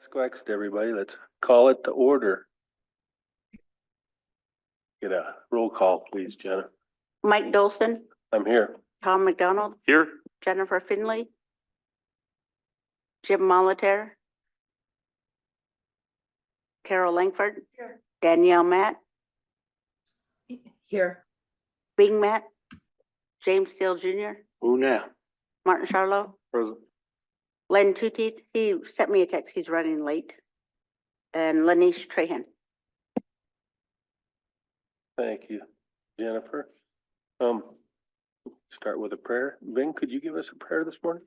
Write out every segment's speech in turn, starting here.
Squext, everybody. Let's call it to order. Get a roll call, please, Jenna. Mike Dolson, I'm here. Tom McDonald, Here. Jennifer Finley, Jim Molitor, Carol Langford, Danielle Matt, Here. Bing Matt, James Steele Jr., Who now? Martin Charlo, Present. Len Tootie, he sent me a text, he's running late, and Lanish Trahan. Thank you, Jennifer. Start with a prayer. Vin, could you give us a prayer this morning?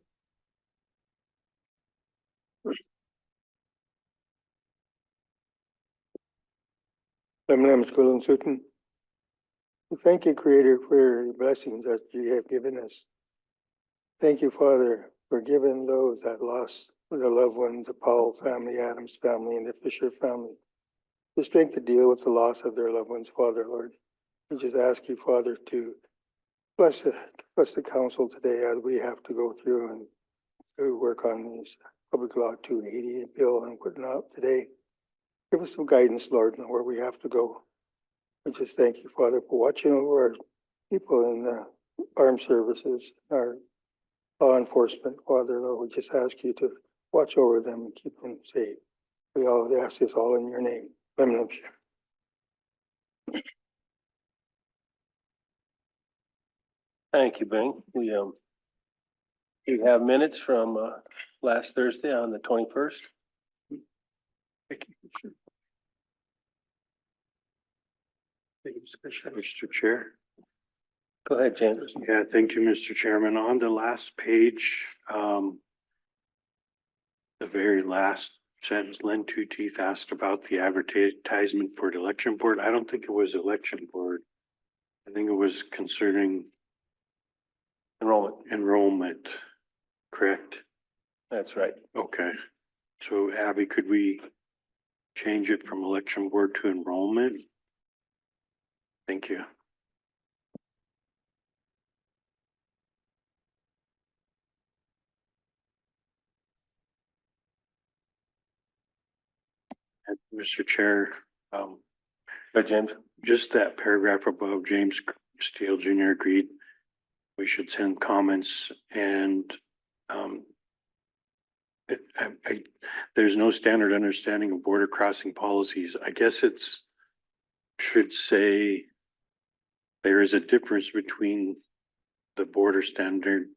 Thank you, Creator, for your blessings that you have given us. Thank you, Father, for giving those that lost their loved ones, the Powell family, Adams family, and the Fisher family, the strength to deal with the loss of their loved ones, Father, Lord. We just ask you, Father, to bless the council today as we have to go through and to work on these Public Law 280 bill and whatnot today. Give us some guidance, Lord, on where we have to go. We just thank you, Father, for watching over our people in the armed services, our law enforcement, Father, Lord. We just ask you to watch over them and keep them safe. We all ask this all in your name. Amen. Thank you, Bing. We have minutes from last Thursday on the 21st. Mr. Chair. Go ahead, James. Yeah, thank you, Mr. Chairman. On the last page, the very last sentence, Len Two Teeth asked about the advertisement for the election board. I don't think it was election board. I think it was concerning enrollment, correct? That's right. Okay. So Abby, could we change it from election board to enrollment? Thank you. And Mr. Chair, But James, just that paragraph above, James Steele Jr. agreed we should send comments and there's no standard understanding of border crossing policies. I guess should say there is a difference between the border standard.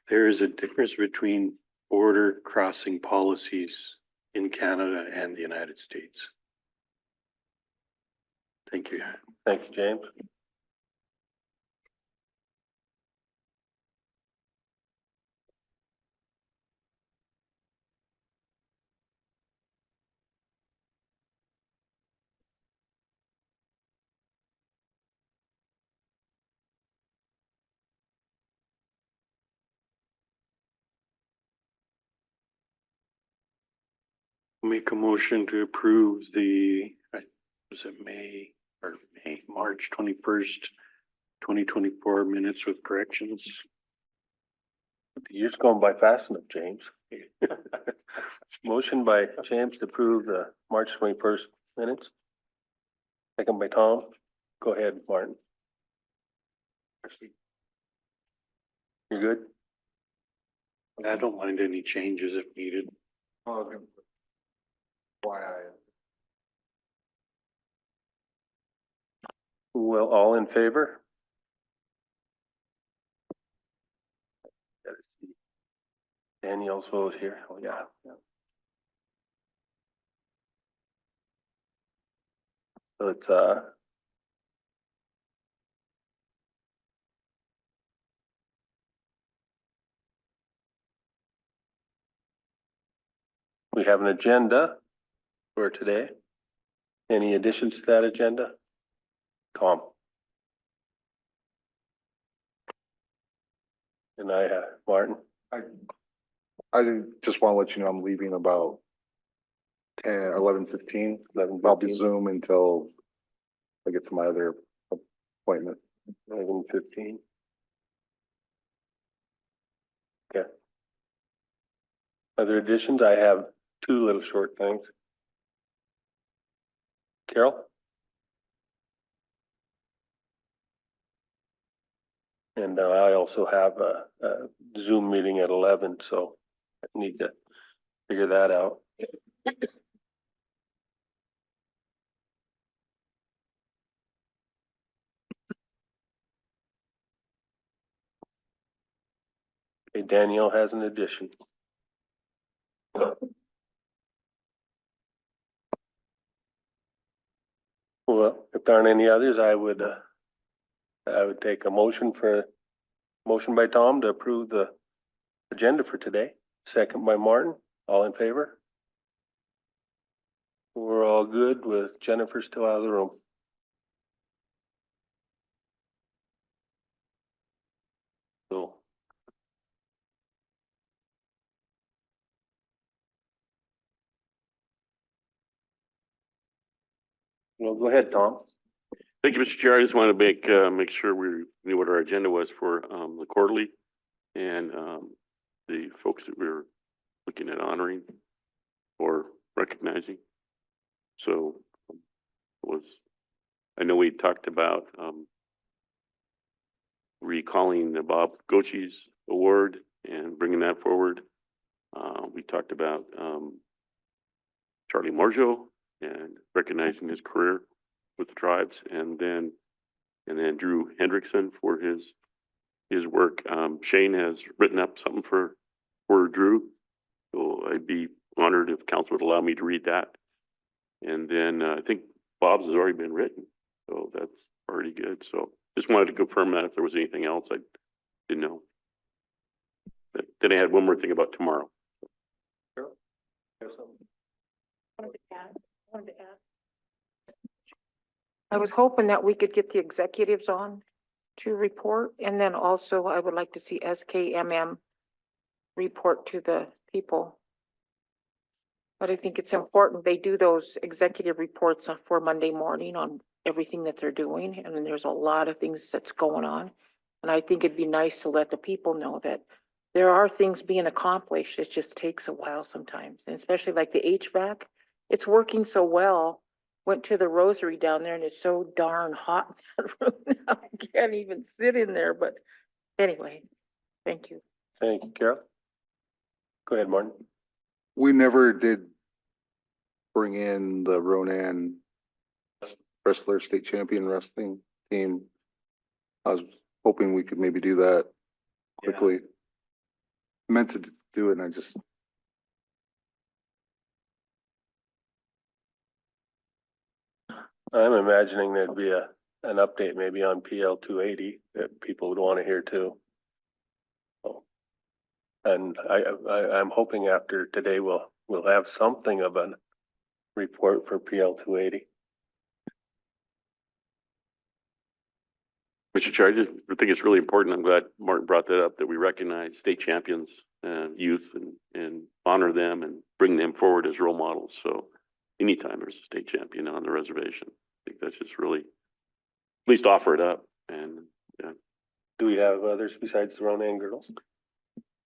There is a difference between border crossing policies in Canada and the United States. Thank you. thank you, James. Make a motion to approve was it March 21st, 2024 minutes with corrections. You're just going by fast enough, James. Motion by James to approve the March 21st minutes. Second by Tom. Go ahead, Martin. You're good? I don't mind any changes if needed. Well, all in favor? Gotta see Danielle's vote here. Oh, yeah. So it's, we have an agenda for today. Any additions to that agenda? Tom? And I have Martin. I just want to let you know I'm leaving about 11:15. I'll be Zoom until I get to my other appointment. 11:15. Okay. Other additions? I have two little short things. Carol? And I also have a Zoom meeting at 11, so I need to figure that out. Okay, Danielle has an addition. Well, if there aren't any others, I would take a motion by Tom to approve the agenda for today. Second by Martin. All in favor? We're all good with Jennifer still out of the room. So. Well, go ahead, Tom. Thank you, Mr. Chair. I just want to make sure we knew what our agenda was for, the quarterly and, the folks that we were looking at honoring or recognizing. So I know we talked about, recalling the Bob Gochi's award and bringing that forward. We talked about, Charlie Morjo and recognizing his career with the tribes, and then Drew Hendrickson for his work. Shane has written up something for Drew, so I'd be honored if council would allow me to read that. And then I think Bob's has already been written, so that's already good. So just wanted to confirm that if there was anything else I didn't know. But then I had one more thing about tomorrow. I was hoping that we could get the executives on to report, and then also I would like to see SKMM report to the people. But I think it's important they do those executive reports for Monday morning on everything that they're doing, and then there's a lot of things that's going on. And I think it'd be nice to let the people know that there are things being accomplished. It just takes a while sometimes, and especially like the HVAC. It's working so well. Went to the Rosary down there and it's so darn hot in that room now. I can't even sit in there, but anyway, thank you. Thank you, Carol. Go ahead, Martin. We never did bring in the Ronan wrestler, state champion wrestling team. I was hoping we could maybe do that quickly. Meant to do it and I just. I'm imagining there'd be an update maybe on PL 280 that people would want to hear too. So, and I'm hoping after today we'll have something of a report for PL 280. Mr. Chair, I just think it's really important. I'm glad Martin brought that up, that we recognize state champions, youth and honor them and bring them forward as role models. So anytime there's a state champion on the reservation, I think that's just really, at least offer it up. And yeah. Do we have others besides the Ronan girls?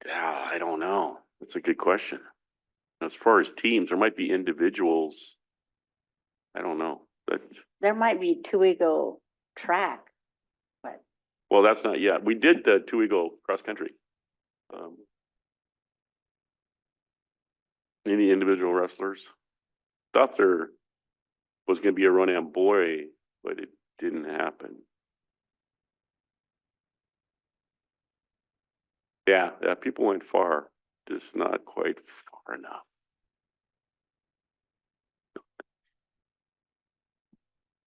Yeah, I don't know. That's a good question. As far as teams, there might be individuals. I don't know, but There might be two-eagle track, but well, that's not yet. We did the Two Eagle cross country. Any individual wrestlers? Thought there was going to be a Ronan boy, but it didn't happen. Yeah, people went far, just not quite far enough.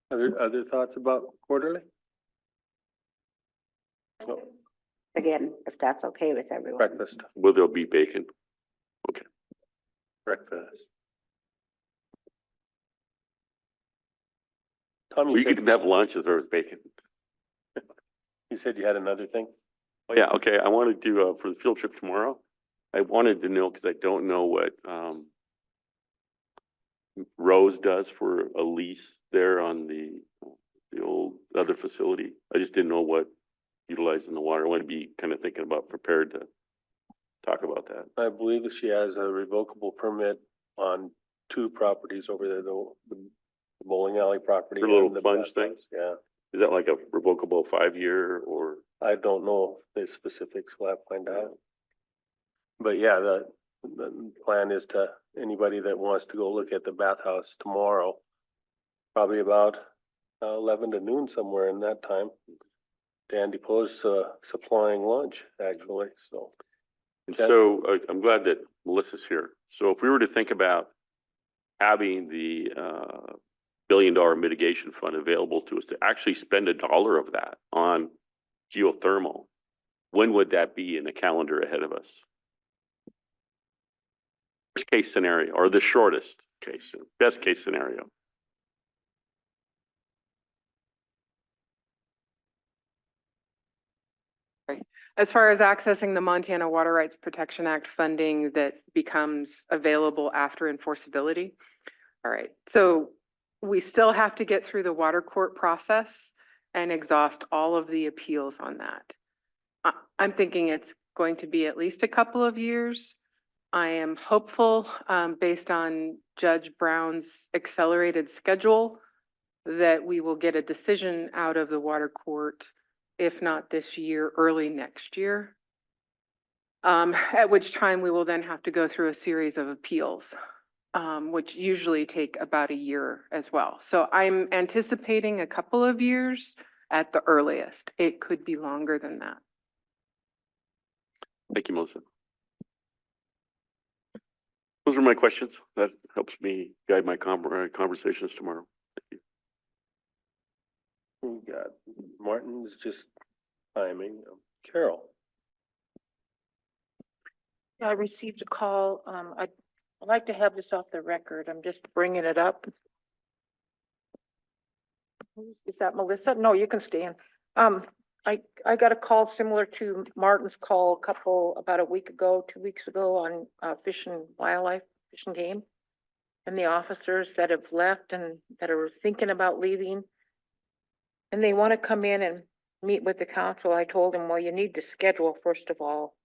Other thoughts about quarterly? No, again, if that's okay with everyone. breakfast, Will there be bacon? Okay. breakfast. Tom, We could have lunch if there was bacon. you said you had another thing? Oh, yeah, okay. I wanted to, for the field trip tomorrow, I wanted to know, because I don't know what, Rose does for a lease there on the old other facility. I just didn't know what utilizing the water. I want to be kind of thinking about prepared to talk about that. I believe that she has a revocable permit on 2 properties over there, the bowling alley property. Her little and the plunge bathhouse. Yeah, Is that like a revocable 5-year or? I don't know the specifics, we'll have to find out. But yeah, the plan is to, anybody that wants to go look at the bathhouse tomorrow, probably about 11 to noon, somewhere in that time. Dan Depoe's supplying lunch, actually, so. And Okay. so I'm glad that Melissa's here. So if we were to think about having the $1 billion mitigation fund available to us to actually spend $1 of that on geothermal, when would that be in the calendar ahead of us? Worst case scenario, or the shortest case, best case scenario? As far as accessing the Montana Water Rights Protection Act funding that becomes available after enforceability. All right, so we still have to get through the water court process and exhaust all of the appeals on that. I'm thinking it's going to be at least a couple of years. I am hopeful, based on Judge Brown's accelerated schedule, that we will get a decision out of the water court, if not this year, early next year. At which time we will then have to go through a series of appeals, which usually take about a year as well. So I'm anticipating a couple of years at the earliest. It could be longer than that. Thank you, Melissa. Those are my questions. That helps me guide my conversations tomorrow. Thank you. We got Martin's just timing. Carol. I received a call. I'd like to have this off the record. I'm just bringing it up. Is that Melissa? No, you can stay in. I got a call similar to Martin's call about a week ago, 2 weeks ago on Fish and Wildlife, Fish and Game. And the officers that have left and that are thinking about leaving. And they want to come in and meet with the council. I told them, well, you need to schedule first of all.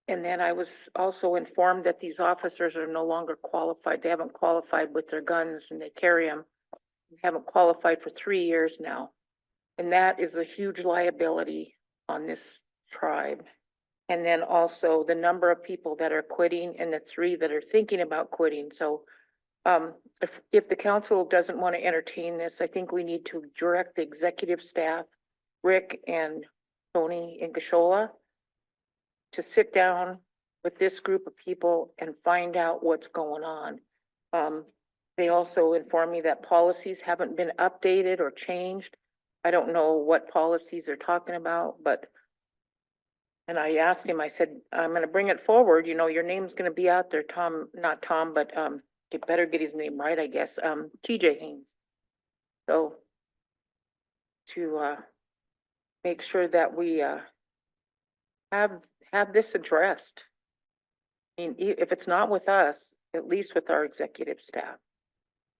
And then I was also informed that these officers are no longer qualified. They haven't qualified with their guns and they carry them. They haven't qualified for 3 years now. And that is a huge liability on this tribe. And then also the number of people that are quitting and the 3 that are thinking about quitting. So if the council doesn't want to entertain this, I think we need to direct the executive staff, Rick and Tony and Gashola, to sit down with this group of people and find out what's going on. They also informed me that policies haven't been updated or changed. I don't know what policies they're talking about, and I asked him, I said, I'm gonna bring it forward, you know, your name's gonna be out there, Tom, not Tom, but it better get his name right, I guess, TJ Haynes. So to make sure that we have this addressed. I mean, if it's not with us, at least with our executive staff.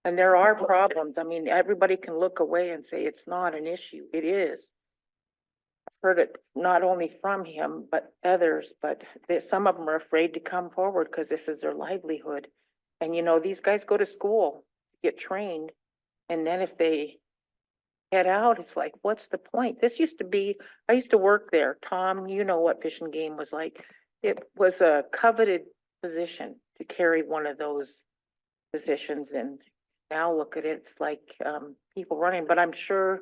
And there are problems. I mean, everybody can look away and say it's not an issue. It is. I've heard it not only from him, but others, but some of them are afraid to come forward because this is their livelihood. And you know, these guys go to school, get trained, and then if they head out, it's like, what's the point? This used to be, I used to work there. Tom, you know what Fish and Game was like. It was a coveted position to carry one of those positions, and now look at it, it's like people running, but I'm sure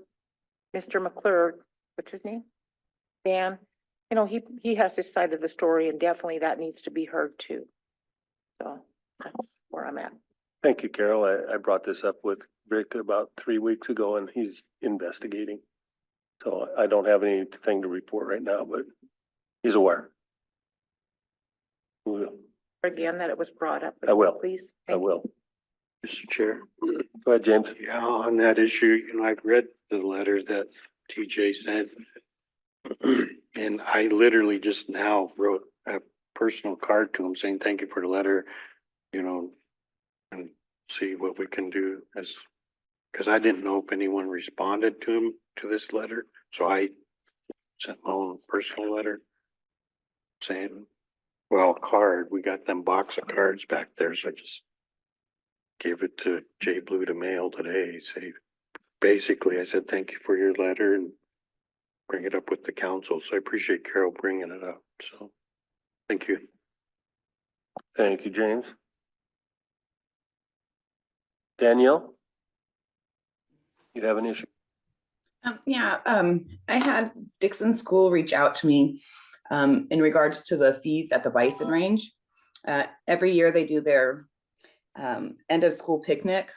Mr. McClure, what's his name? Dan, you know, he has his side of the story, and definitely that needs to be heard too. So that's where I'm at. Thank you, Carol. I brought this up with Rick about 3 weeks ago and he's investigating. So I don't have anything to report right now, but he's aware. Again, that it was brought up. I will. Please. I will. Mr. Chair. Go ahead, James. Yeah, on that issue, you know, I've read the letter that TJ sent. And I literally just now wrote a personal card to him saying, thank you for the letter, you know, and see what we can do because I didn't know if anyone responded to him to this letter. So I sent my own personal letter saying, well, card, we got them box of cards back there, so I just gave it to Jay Blue to mail today, say, basically, I said, thank you for your letter and bring it up with the council, so I appreciate Carol bringing it up, so, thank you. Thank you, James. Danielle? You have an issue? I had Dixon School reach out to me in regards to the fees at the Bison Range. Every year they do their end of school picnic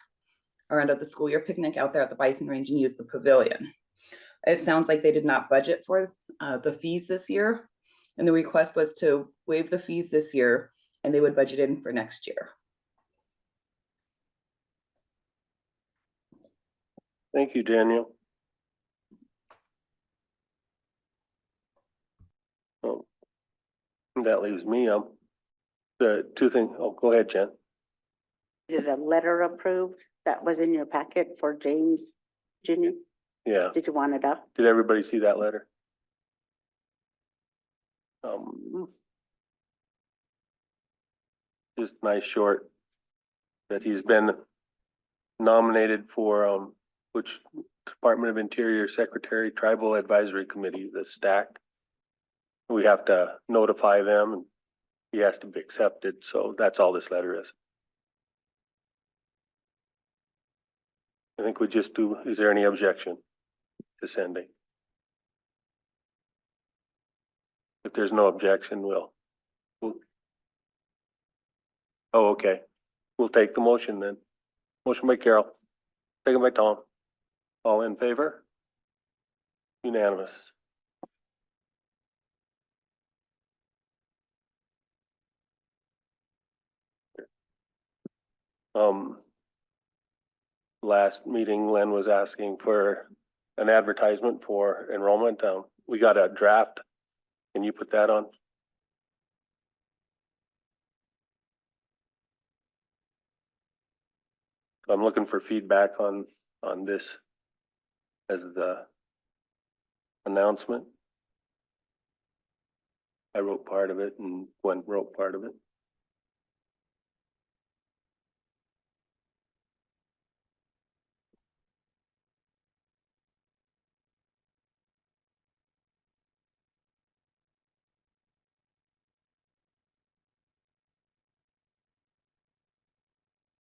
or end of the school year picnic out there at the Bison Range and use the pavilion. It sounds like they did not budget for the fees this year. And the request was to waive the fees this year and they would budget in for next year. Thank you, Daniel. Oh, that leaves me, the two things, oh, go ahead, Jen. Is a letter approved that was in your packet for James Jr.? Yeah, Did you want it up? did everybody see that letter? Just nice short, that he's been nominated for, which Department of Interior Secretary, Tribal Advisory Committee, the STAC. We have to notify them and he has to be accepted, so that's all this letter is. I think we just do, is there any objection to sending? If there's no objection, we'll oh, okay. We'll take the motion then. Motion by Carol, second by Tom. All in favor? Unanimous. Last meeting, Len was asking for an advertisement for enrollment. We got a draft. Can you put that on? I'm looking for feedback on this as the announcement. I wrote part of it and Gwen wrote part of it.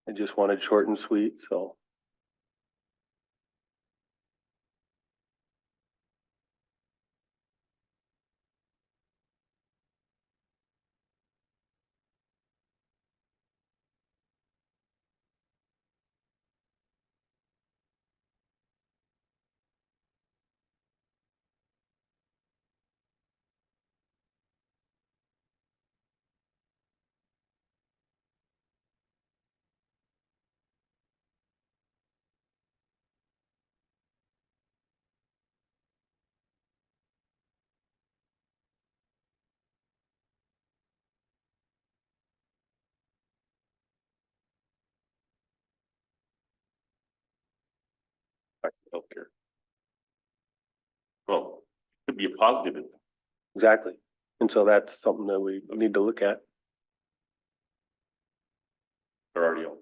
I just wanted short and sweet, so. Healthcare. Well, could be a positive impact. Exactly. And so that's something that we need to look at. They're already on.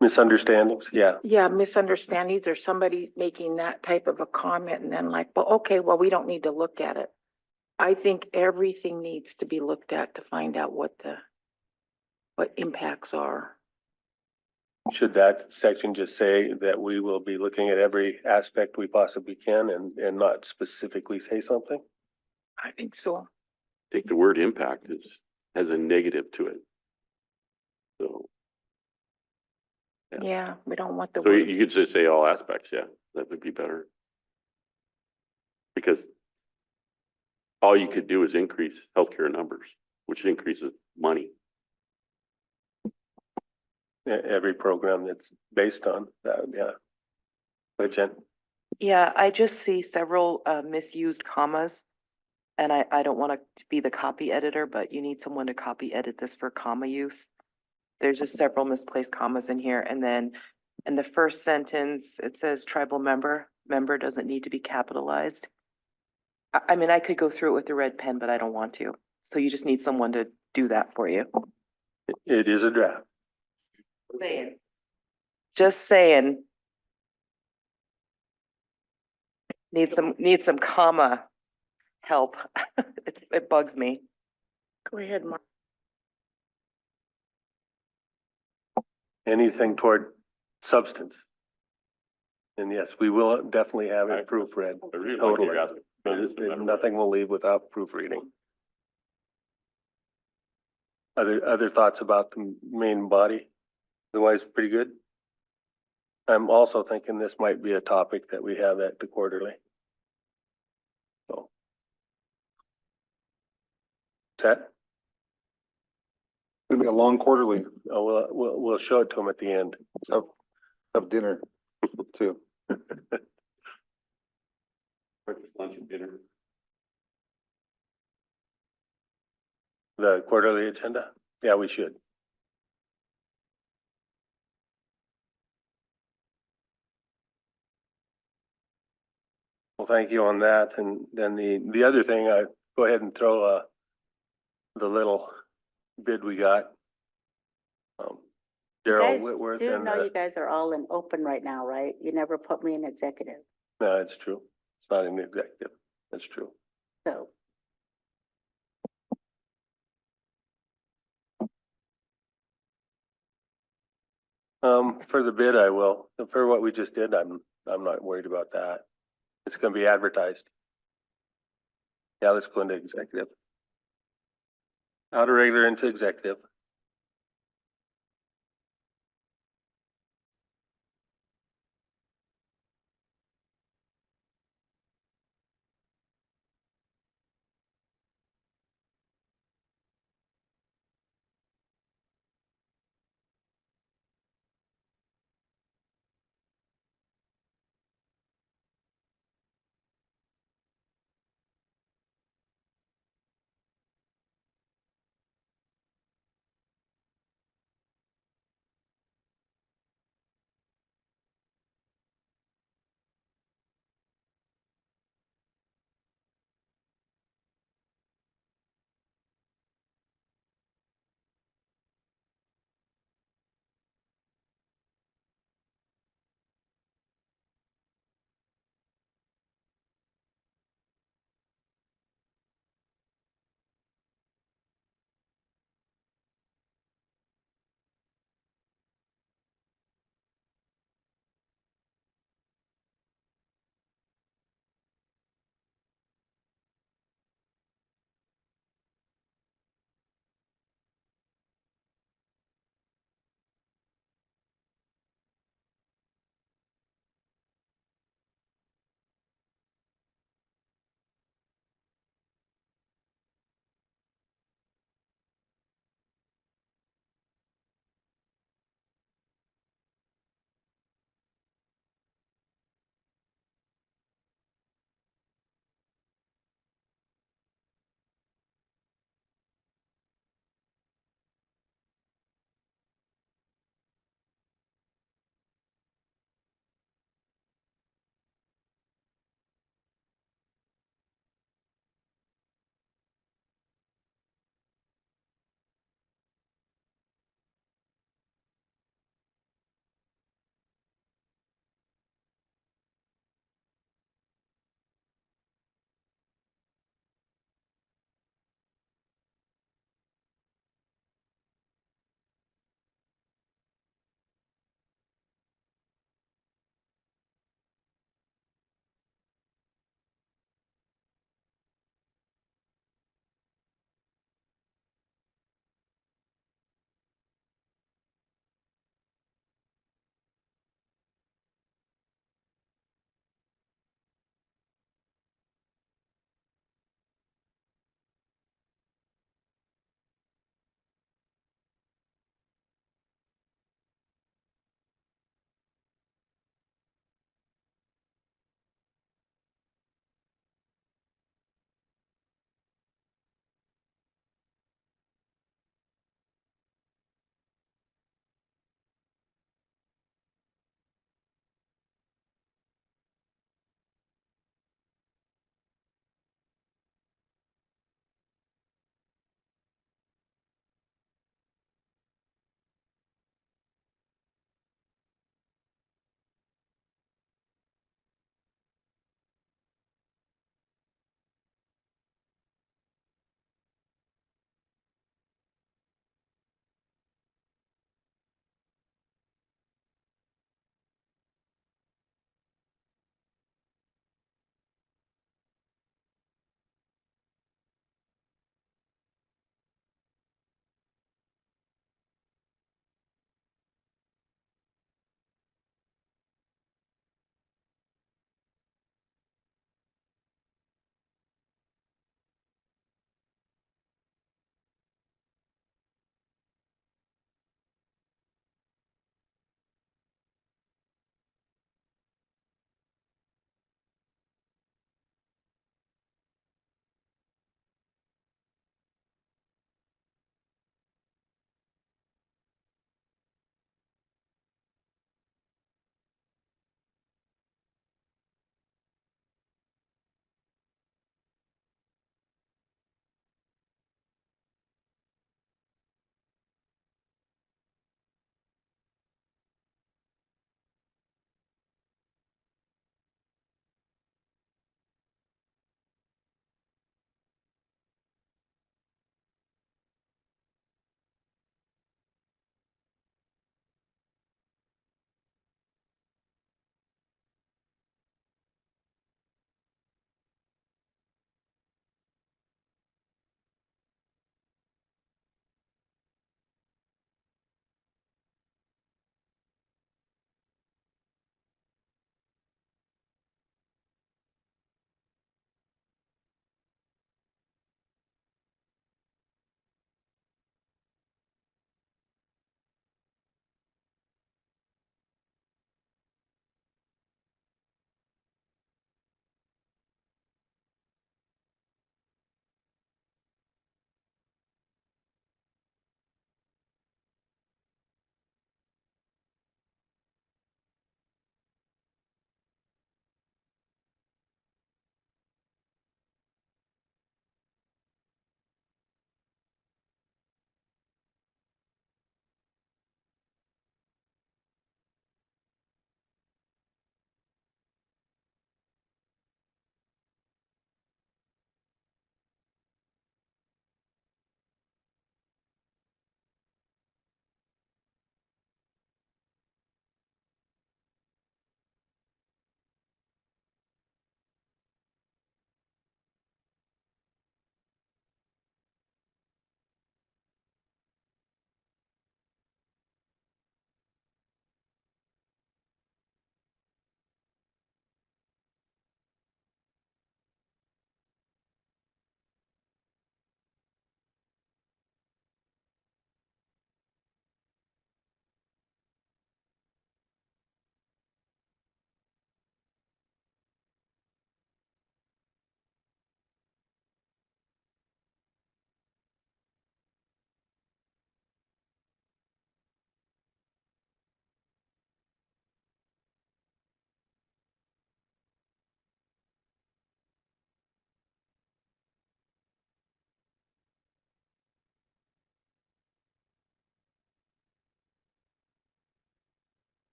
Misunderstandings, yeah. Yeah, misunderstandings or somebody making that type of a comment and then like, well, okay, well, we don't need to look at it. I think everything needs to be looked at to find out what impacts are. Should that section just say that we will be looking at every aspect we possibly can and not specifically say something? I think so. I think the word impact has a negative to it. So. Yeah, we don't want the So word. you could just say all aspects, yeah, that would be better. Because all you could do is increase healthcare numbers, which increases money. Every program that's based on that, yeah. But Jen, Yeah, I just see several misused commas. And I don't want to be the copy editor, but you need someone to copy edit this for comma use. There's just several misplaced commas in here. And then in the first sentence, it says tribal member doesn't need to be capitalized. I mean, I could go through it with the red pen, but I don't want to. So you just need someone to do that for you. It is a draft. Saying. Just saying. Need some comma help. It bugs me. Go ahead, Mark. Anything toward substance. And yes, we will definitely have it proofread. I really like Totally. your guys' minutes no matter what. Nothing will leave without proofreading. Other thoughts about the main body? Otherwise, pretty good. I'm also thinking this might be a topic that we have at the quarterly. So. Set? Gonna be a long quarterly Oh, we'll show it to them at the end. of dinner too. Breakfast, lunch, and dinner. The quarterly agenda? Yeah, we should. Well, thank you on that. And then the other thing, I go ahead and throw the little bid we got. You Daryl guys Whitworth do and, know you guys are all in open right now, right? You never put me in executive, no, it's true. It's not an executive. That's true. so. For the bid, I will. For what we just did, I'm not worried about that. It's gonna be advertised. Yeah, let's go into executive. Out of regular into executive.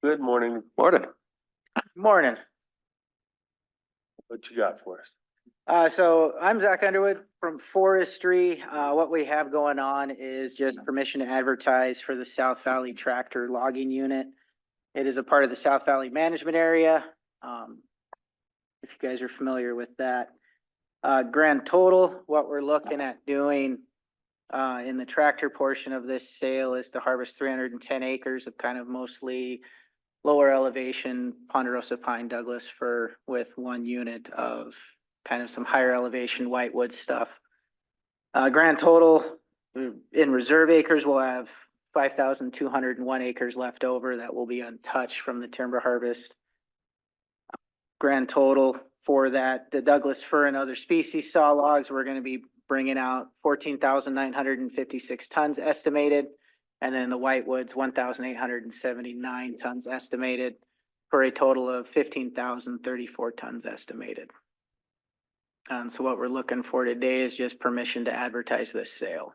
Good morning. Morning. Morning. What you got for us? So I'm Zach Underwood from Forestry. What we have going on is just permission to advertise for the South Valley Tractor Logging Unit. It is a part of the South Valley Management Area. If you guys are familiar with that. Grand total, what we're looking at doing in the tractor portion of this sale is to harvest 310 acres of kind of mostly lower elevation ponderosa pine Douglas fir with one unit of kind of some higher elevation whitewood stuff. Grand total in reserve acres, we'll have 5,201 acres left over that will be untouched from the timber harvest. Grand total for that, the Douglas fir and other species saw logs, we're going to be bringing out 14,956 tons estimated. And then the whitewoods, 1,879 tons estimated, for a total of 15,034 tons estimated. So what we're looking for today is just permission to advertise this sale.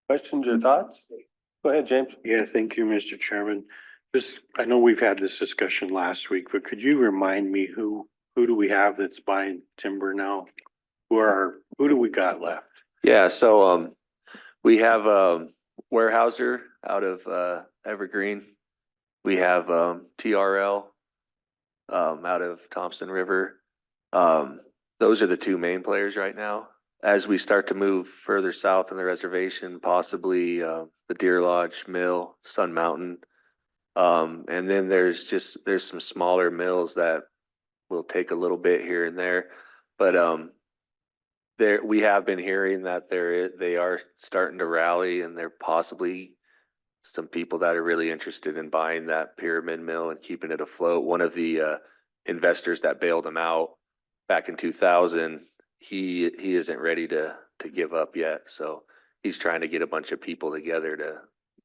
Questions or thoughts? Go ahead, James. Yeah, thank you, Mr. Chairman. Just, I know we've had this discussion last week, but could you remind me who do we have that's buying timber now? Who do we got left? Yeah, so we have Weyerhaeuser out of Evergreen. We have TRL out of Thompson River. Those are the two main players right now. As we start to move further south in the reservation, possibly the Deer Lodge Mill, Sun Mountain. And then there's some smaller mills that will take a little bit here and there. But we have been hearing that they are starting to rally, and there possibly some people that are really interested in buying that pyramid mill and keeping it afloat. One of the investors that bailed him out back in 2000, he isn't ready to give up yet. So he's trying to get a bunch of people together to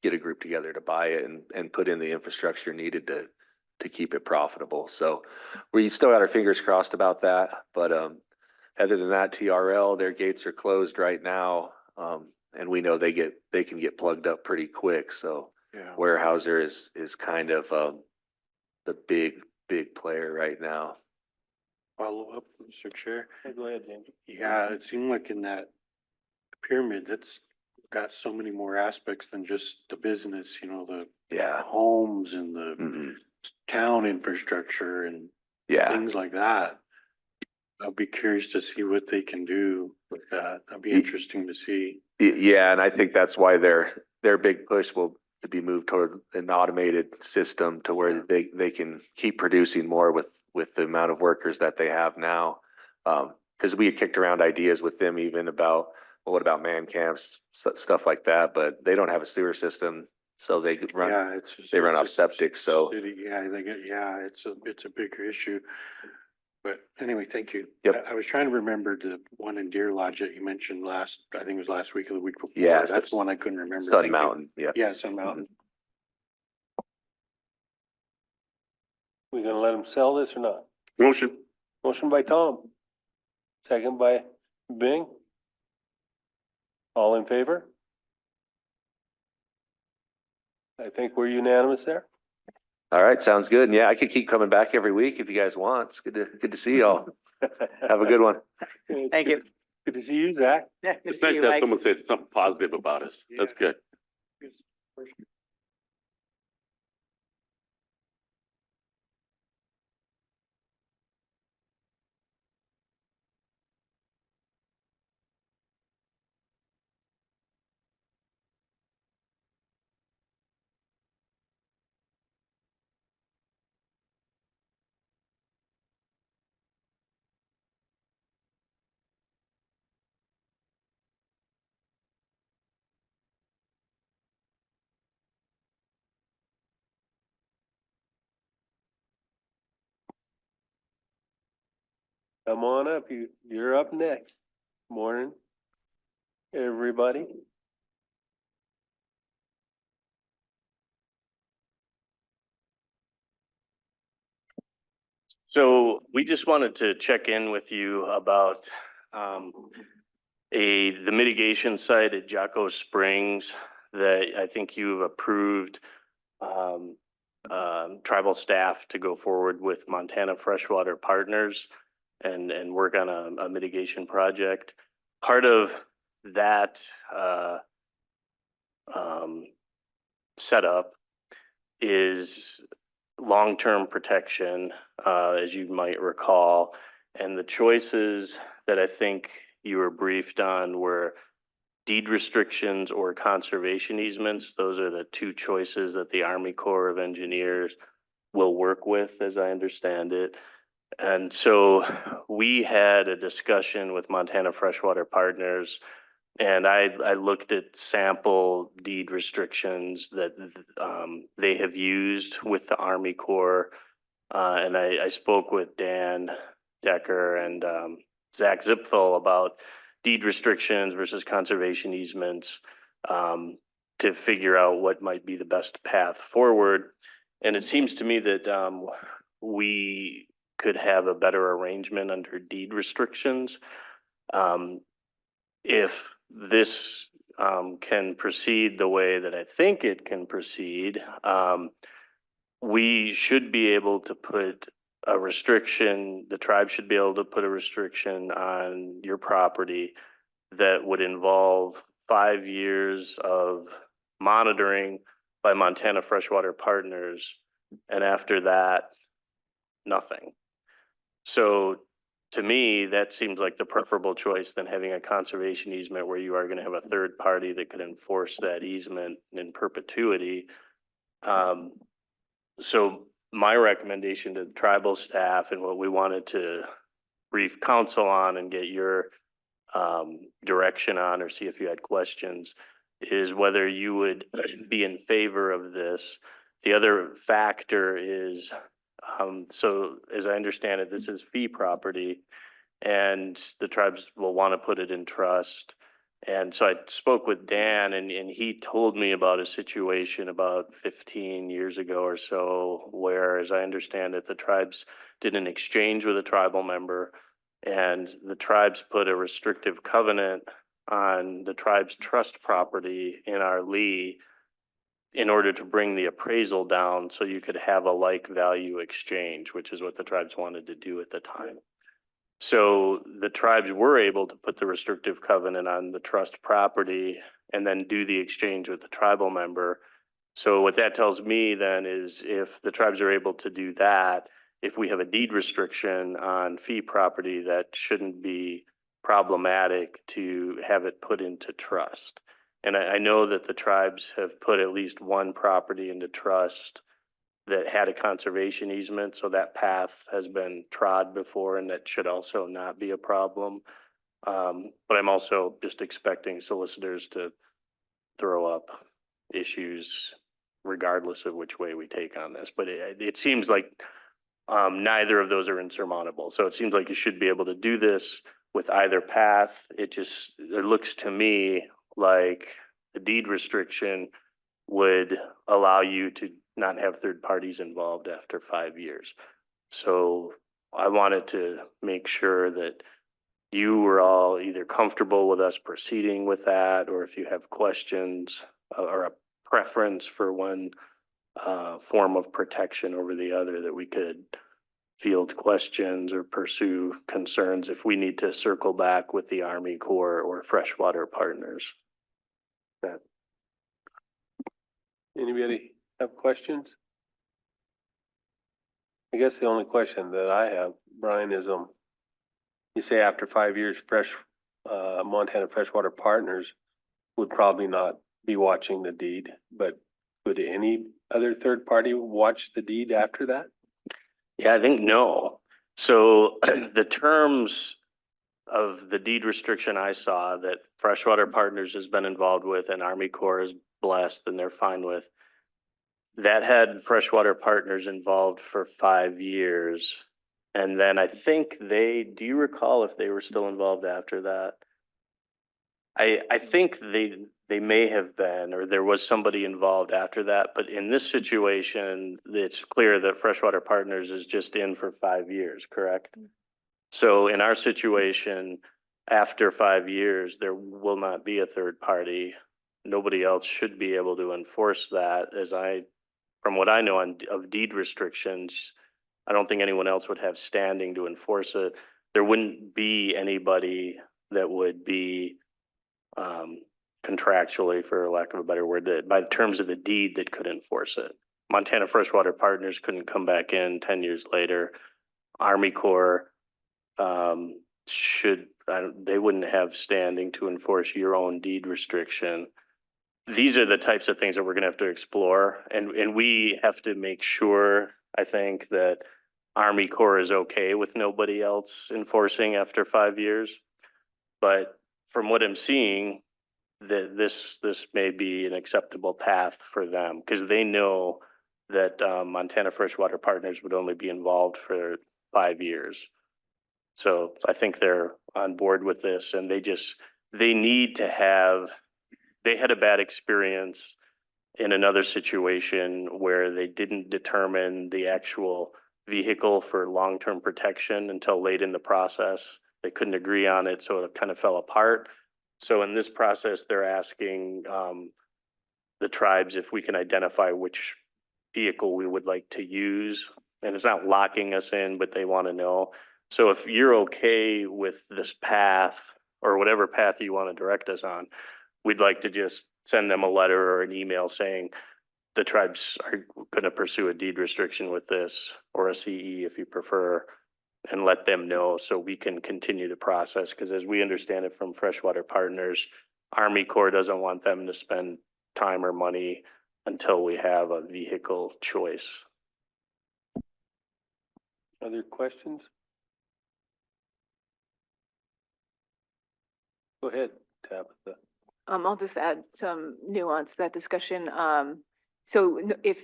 get a group together to buy it and put in the infrastructure needed to keep it profitable. So we still got our fingers crossed about that. But other than that, TRL, their gates are closed right now. And we know they can get plugged up pretty quick. So Yeah. Weyerhaeuser is kind of the big player right now. Follow up, Mr. Chair. Go ahead, James. Yeah, it seemed like in that pyramid, that's got so many more aspects than just the business, the Yeah. homes and the Mhm. town infrastructure and Yeah. things like that. I'll be curious to see what they can do with that. That'd be Ye- interesting to see. Yeah, and I think that's why their big push will be moved toward an automated system to where they can keep producing more with the amount of workers that they have now. Because we had kicked around ideas with them even about, well, what about man camps, stuff like that, but they don't have a sewer system, so they run Yeah, they run off it's a septic, so. city. Yeah, it's a bigger issue. But anyway, thank you. Yep. I was trying to remember the one in Deer Lodge that you mentioned I think it was last week or the week before. Yeah, That's the one I couldn't remember. Sun Thank you. Mountain, yeah. Yeah, Sun Mountain. We gonna let them sell this or not? Motion. Motion by Tom. Second by Bing. All in favor? I think we're unanimous there. All right, sounds good. And yeah, I could keep coming back every week if you guys want. It's good to see y'all. Have a good one. It's Thank you. Good to see you, Zach. Yeah, good It's to see nice you, to have Mike. someone say something positive about us. That's good. Come on up. You're up next. Morning, everybody. So we just wanted to check in with you about the mitigation site at Jocko Springs that I think you've approved tribal staff to go forward with Montana Freshwater Partners and work on a mitigation project. Part of that setup is long-term protection, as you might recall. And the choices that I think you were briefed on were deed restrictions or conservation easements. Those are the two choices that the Army Corps of Engineers will work with, as I understand it. And so we had a discussion with Montana Freshwater Partners, and I looked at sample deed restrictions that they have used with the Army Corps. And I spoke with Dan Decker and Zach Zipfel about deed restrictions versus conservation easements to figure out what might be the best path forward. And it seems to me that we could have a better arrangement under deed restrictions. If this can proceed the way that I think it can proceed, we should be able to put a restriction, the tribe should be able to put a restriction on your property that would involve 5 years of monitoring by Montana Freshwater Partners, and after that, nothing. So to me, that seems like the preferable choice than having a conservation easement where you are going to have a third party that could enforce that easement in perpetuity. So my recommendation to the tribal staff and what we wanted to brief council on and get your direction on, or see if you had questions, is whether you would be in favor of this. The other factor is, so as I understand it, this is fee property, and the tribes will want to put it in trust. And so I spoke with Dan, and he told me about a situation about 15 years ago or so, where, as I understand it, the tribes did an exchange with a tribal member, and the tribes put a restrictive covenant on the tribe's trust property in our Lee in order to bring the appraisal down so you could have a like value exchange, which is what the tribes wanted to do at the time. So the tribes were able to put the restrictive covenant on the trust property and then do the exchange with the tribal member. So what that tells me then is, if the tribes are able to do that, if we have a deed restriction on fee property, that shouldn't be problematic to have it put into trust. And I know that the tribes have put at least one property into trust that had a conservation easement, so that path has been trod before, and that should also not be a problem. But I'm also just expecting solicitors to throw up issues regardless of which way we take on this. But it seems like neither of those are insurmountable. So it seems like you should be able to do this with either path. It looks to me like the deed restriction would allow you to not have third parties involved after 5 years. So I wanted to make sure that you were all either comfortable with us proceeding with that, or if you have questions or a preference for one form of protection over the other, that we could field questions or pursue concerns if we need to circle back with the Army Corps or Freshwater Partners. That. Anybody have questions? I guess the only question that I have, Brian, is you say after 5 years, Montana Freshwater Partners would probably not be watching the deed, but could any other third party watch the deed after that? Yeah, I think no. So the terms of the deed restriction I saw that Freshwater Partners has been involved with and Army Corps is blessed and they're fine with, that had Freshwater Partners involved for 5 years. And then I think do you recall if they were still involved after that? I think they may have been, or there was somebody involved after that, but in this situation, it's clear that Freshwater Partners is just in for 5 years, correct? So in our situation, after 5 years, there will not be a third party. Nobody else should be able to enforce that, as I from what I know of deed restrictions, I don't think anyone else would have standing to enforce it. There wouldn't be anybody that would be contractually, for lack of a better word, that by the terms of the deed that could enforce it. Montana Freshwater Partners couldn't come back in 10 years later. Army Corps they wouldn't have standing to enforce your own deed restriction. These are the types of things that we're gonna have to explore, and we have to make sure, I think, that Army Corps is okay with nobody else enforcing after 5 years. But from what I'm seeing, that this may be an acceptable path for them, because they know that Montana Freshwater Partners would only be involved for 5 years. So I think they're on board with this, and they need to have, they had a bad experience in another situation where they didn't determine the actual vehicle for long-term protection until late in the process. They couldn't agree on it, so it kind of fell apart. So in this process, they're asking the tribes if we can identify which vehicle we would like to use. And it's not locking us in, but they want to know. So if you're okay with this path, or whatever path you want to direct us on, we'd like to just send them a letter or an email saying the tribes are going to pursue a deed restriction with this, or a CE if you prefer, and let them know so we can continue the process. Because as we understand it from Freshwater Partners, Army Corps doesn't want them to spend time or money until we have a vehicle choice. Other questions? Go ahead, Tabitha. I'll just add some nuance to that discussion. If,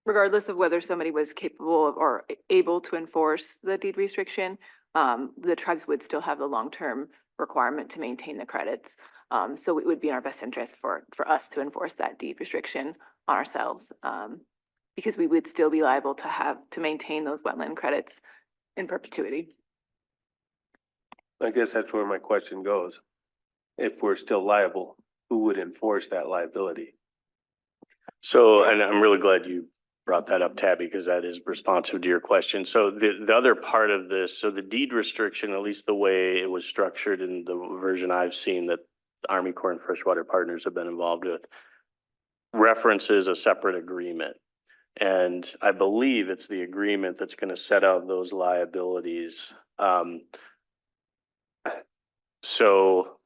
regardless of whether somebody was capable of or able to enforce the deed restriction, the tribes would still have the long-term requirement to maintain the credits. So it would be in our best interest for us to enforce that deed restriction on ourselves, because we would still be liable to maintain those wetland credits in perpetuity. I guess that's where my question goes. If we're still liable, who would enforce that liability? So, and I'm really glad you brought that up, Tabby, because that is responsive to your question. So the other part of this, so the deed restriction, at least the way it was structured in the version I've seen that the Army Corps and Freshwater Partners have been involved with, references a separate agreement. And I believe it's the agreement that's going to set out those liabilities. So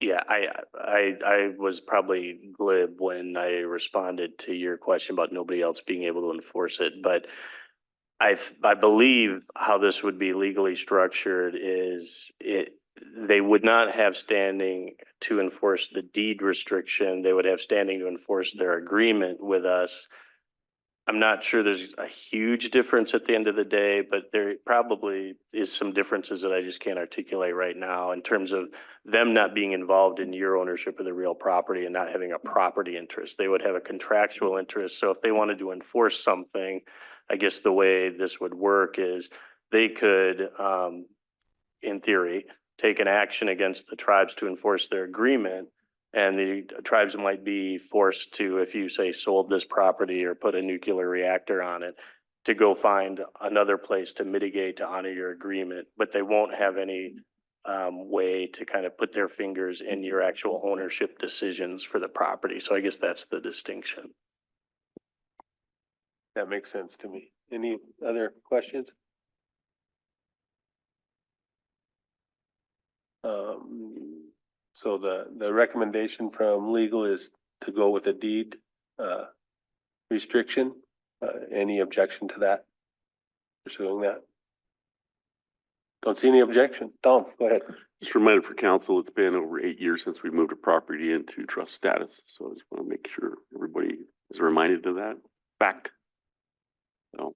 yeah, I was probably glib when I responded to your question about nobody else being able to enforce it, but I believe how this would be legally structured is they would not have standing to enforce the deed restriction. They would have standing to enforce their agreement with us. I'm not sure there's a huge difference at the end of the day, but there probably is some differences that I just can't articulate right now in terms of them not being involved in your ownership of the real property and not having a property interest. They would have a contractual interest. So if they wanted to enforce something, I guess the way this would work is they could, in theory, take an action against the tribes to enforce their agreement. And the tribes might be forced to, if you say sold this property or put a nuclear reactor on it, to go find another place to mitigate to honor your agreement, but they won't have any way to kind of put their fingers in your actual ownership decisions for the property. So I guess that's the distinction. That makes sense to me. Any other questions? So the recommendation from legal is to go with a deed restriction. Any objection to that? Pursuing that? Don't see any objection. Tom, go ahead. Just a reminder for council, it's been over 8 years since we moved a property into trust status. So I just want to make sure everybody is reminded of that fact. So,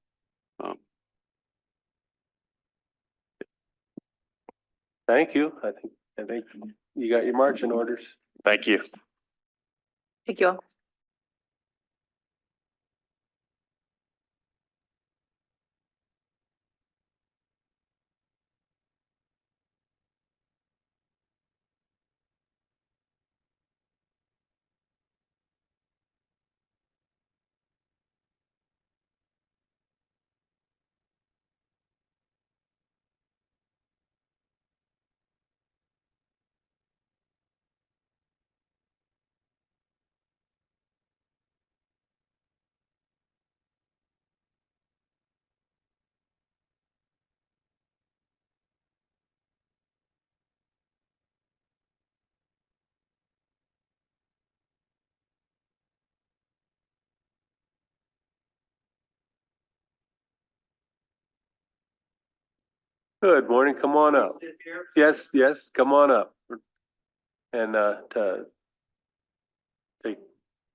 Thank you. I think you got your marching orders. Thank you. Thank you all. Good morning, come on up. Yes, yes, come on up. And, to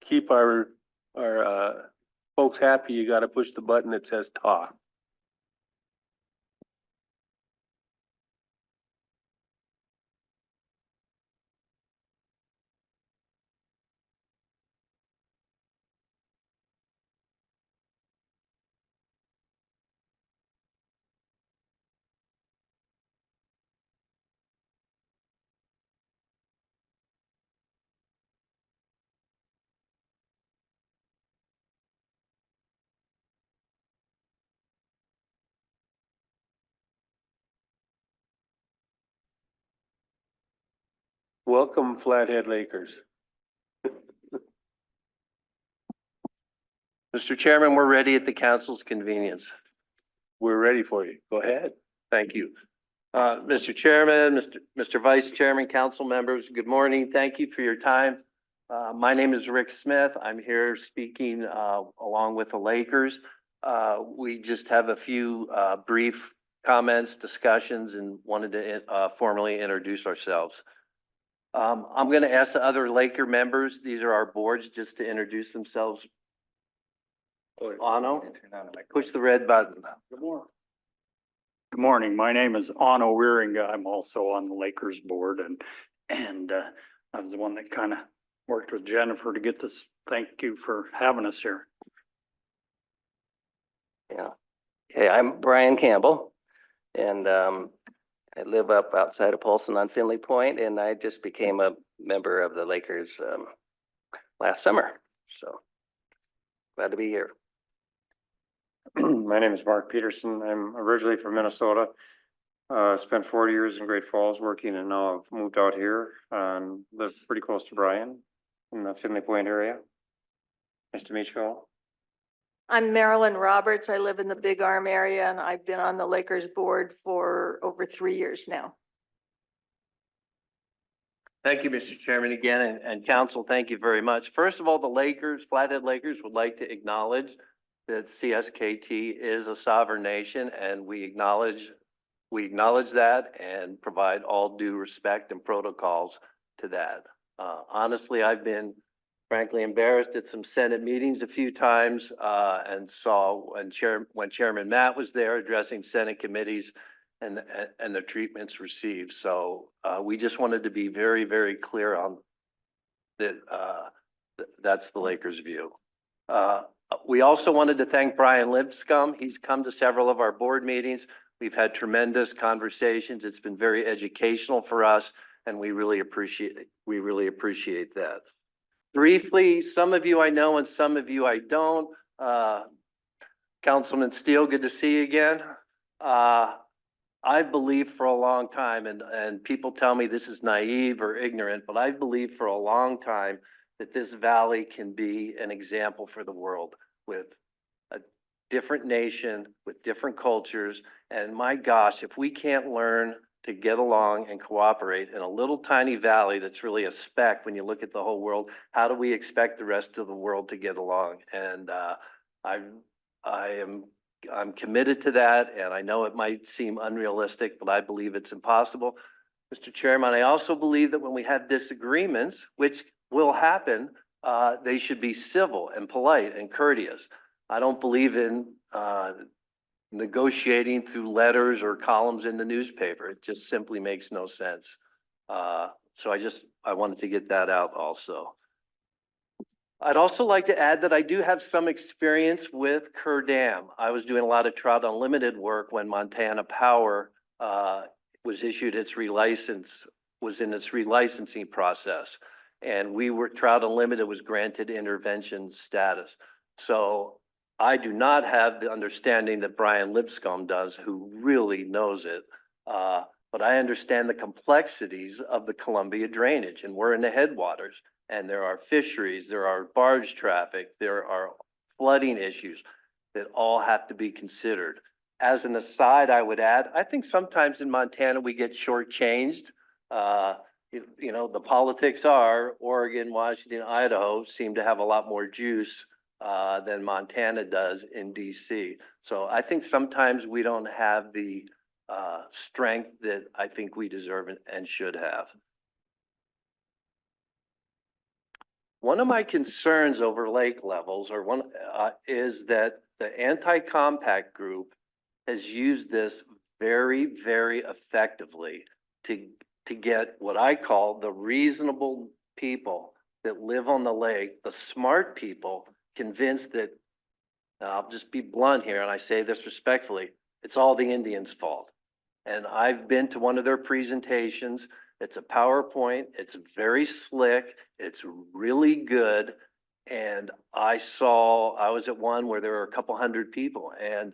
keep our, folks happy, you gotta push the button that says talk. Welcome, Flathead Lakers. Mr. Chairman, we're ready at the council's convenience. We're ready for you. Go ahead. Thank you. Mr. Chairman, Mr. Vice Chairman, council members, good morning. Thank you for your time. My name is Rick Smith. I'm here speaking along with the Lakers. We just have a few brief comments, discussions, and wanted to formally introduce ourselves. I'm going to ask the other Laker members, these are our boards, just to introduce themselves. Ano, push the red button. Good morning. Good morning. My name is Ano Wieringa. I'm also on the Lakers board and I was the one that kind of worked with Jennifer to get this. Thank you for having us here. Yeah. Okay, I'm Brian Campbell and I live up outside of Polson on Finley Point, and I just became a member of the Lakers last summer. So glad to be here. My name is Mark Peterson. I'm originally from Minnesota. Spent 4 years in Great Falls working, and now I've moved out here and live pretty close to Brian in the Finley Point area. Nice to meet you all. I'm Marilyn Roberts. I live in the Big Arm area and I've been on the Lakers board for over 3 years now. Thank you, Mr. Chairman, again, and council, thank you very much. First of all, the Lakers, Flathead Lakers, would like to acknowledge that CSKT is a sovereign nation, and we acknowledge that and provide all due respect and protocols to that. Honestly, I've been frankly embarrassed at some Senate meetings a few times and saw when Chairman Matt was there addressing Senate committees and the treatments received. So we just wanted to be very, very clear on that. That's the Lakers' view. We also wanted to thank Brian Lipscomb. He's come to several of our board meetings. We've had tremendous conversations. It's been very educational for us, and we really appreciate that. Briefly, some of you I know and some of you I don't. Councilman Steele, good to see you again. I believe for a long time, and people tell me this is naive or ignorant, but I believe for a long time that this valley can be an example for the world with a different nation, with different cultures. And my gosh, if we can't learn to get along and cooperate in a little tiny valley that's really a speck when you look at the whole world, how do we expect the rest of the world to get along? And I'm committed to that, and I know it might seem unrealistic, but I believe it's impossible. Mr. Chairman, I also believe that when we have disagreements, which will happen, they should be civil and polite and courteous. I don't believe in negotiating through letters or columns in the newspaper. It just simply makes no sense. So I wanted to get that out also. I'd also like to add that I do have some experience with Kerr Dam. I was doing a lot of Trout Unlimited work when Montana Power was issued its was in its relicensing process. And Trout Unlimited was granted intervention status. So I do not have the understanding that Brian Lipscomb does, who really knows it. But I understand the complexities of the Columbia drainage, and we're in the headwaters, and there are fisheries, there are barge traffic, there are flooding issues that all have to be considered. As an aside, I would add, I think sometimes in Montana we get shortchanged. You know, the politics are Oregon, Washington, Idaho seem to have a lot more juice than Montana does in DC. So I think sometimes we don't have the strength that I think we deserve and should have. One of my concerns over lake levels, or one, is that the anti-compact group has used this very, very effectively to get what I call the reasonable people that live on the lake, the smart people, convinced that, I'll just be blunt here, and I say this respectfully, it's all the Indians' fault. And I've been to one of their presentations. It's a PowerPoint. It's very slick. It's really good. And I was at one where there were a couple hundred people, and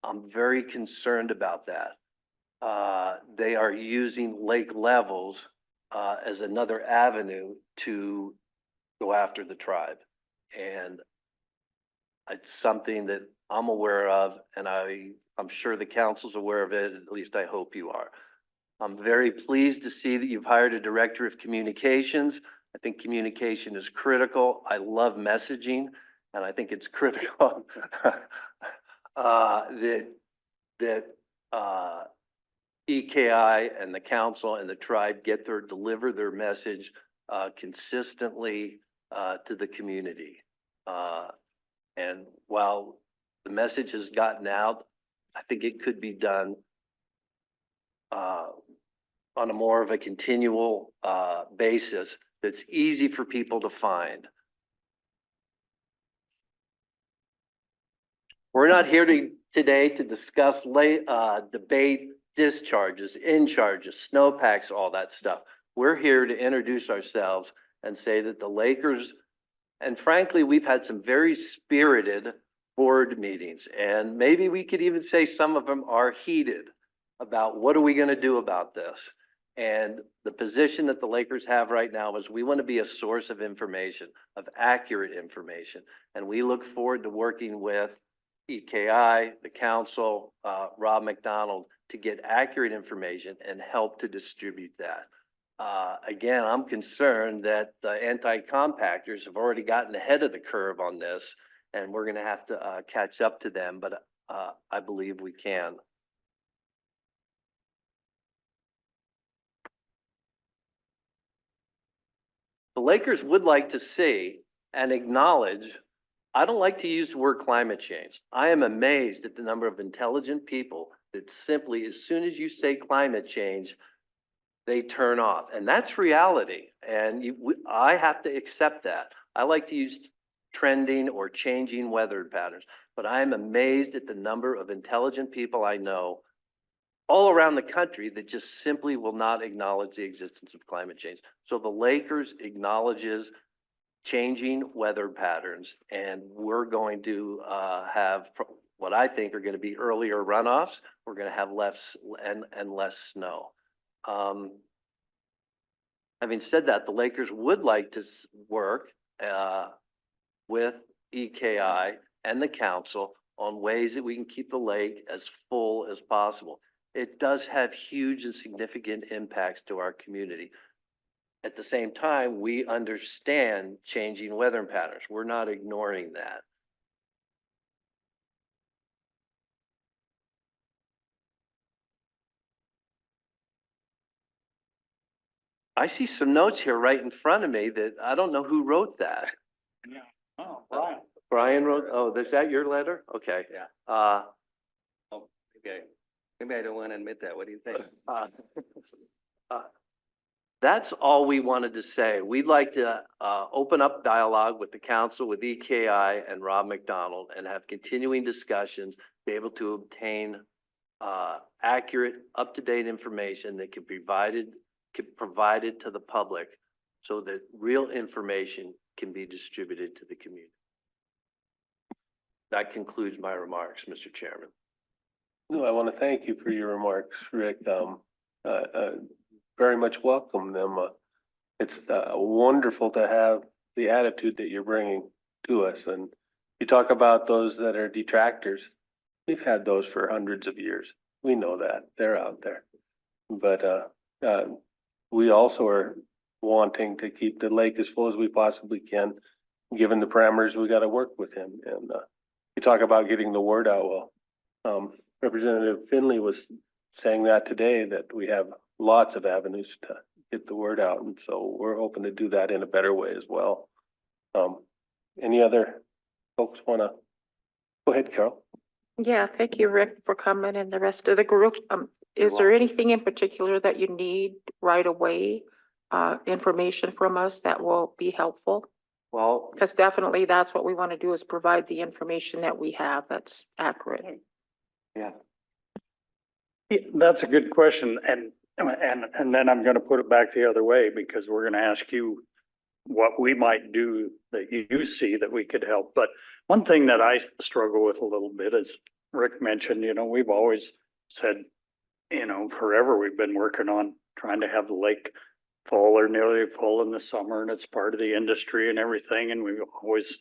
I'm very concerned about that. They are using lake levels as another avenue to go after the tribe. And it's something that I'm aware of, and I'm sure the council's aware of it, at least I hope you are. I'm very pleased to see that you've hired a director of communications. I think communication is critical. I love messaging, and I think it's critical that EKI and the council and the tribe deliver their message consistently to the community. And while the message has gotten out, I think it could be done on a more of a continual basis that's easy for people to find. We're not here today to discuss debate discharges, in charges, snowpacks, all that stuff. We're here to introduce ourselves and say that the Lakers, and frankly, we've had some very spirited board meetings, and maybe we could even say some of them are heated about what are we going to do about this. And the position that the Lakers have right now is we want to be a source of information, of accurate information. And we look forward to working with EKI, the council, Rob McDonald, to get accurate information and help to distribute that. Again, I'm concerned that the anti-compactors have already gotten ahead of the curve on this, and we're going to have to catch up to them, but I believe we can. The Lakers would like to see and acknowledge, I don't like to use the word climate change. I am amazed at the number of intelligent people that simply, as soon as you say climate change, they turn off. And that's reality. And I have to accept that. I like to use trending or changing weather patterns, but I am amazed at the number of intelligent people I know all around the country that just simply will not acknowledge the existence of climate change. So the Lakers acknowledges changing weather patterns, and we're going to have what I think are going to be earlier runoffs. We're going to have less and less snow. Having said that, the Lakers would like to work with EKI and the council on ways that we can keep the lake as full as possible. It does have huge and significant impacts to our community. At the same time, we understand changing weather patterns. We're not ignoring that. I see some notes here right in front of me that I don't know who wrote that. Yeah. Oh, Brian. Brian wrote, oh, is that your letter? Okay. Yeah. Okay. Maybe I don't want to admit that. What do you think? That's all we wanted to say. We'd like to open up dialogue with the council, with EKI and Rob McDonald, and have continuing discussions, be able to obtain accurate, up-to-date information that can be provided to the public so that real information can be distributed to the community. That concludes my remarks, Mr. Chairman. No, I want to thank you for your remarks, Rick. Very much welcome them. It's wonderful to have the attitude that you're bringing to us. And you talk about those that are detractors. We've had those for hundreds of years. We know that. They're out there. But we also are wanting to keep the lake as full as we possibly can, given the parameters we got to work with him. And you talk about getting the word out. Well, Representative Finley was saying that today, that we have lots of avenues to get the word out, and so we're hoping to do that in a better way as well. Any other folks wanna, go ahead, Carol? Yeah, thank you, Rick, for coming and the rest of the group. Is there anything in particular that you need right away? Information from us that will be helpful? Well, Because definitely that's what we want to do, is provide the information that we have that's accurate. yeah. Yeah, that's a good question, and then I'm gonna put it back the other way, because we're gonna ask you what we might do that you see that we could help. But one thing that I struggle with a little bit is, Rick mentioned, we've always said, forever we've been working on trying to have the lake full or nearly full in the summer, and it's part of the industry and everything, and we've always,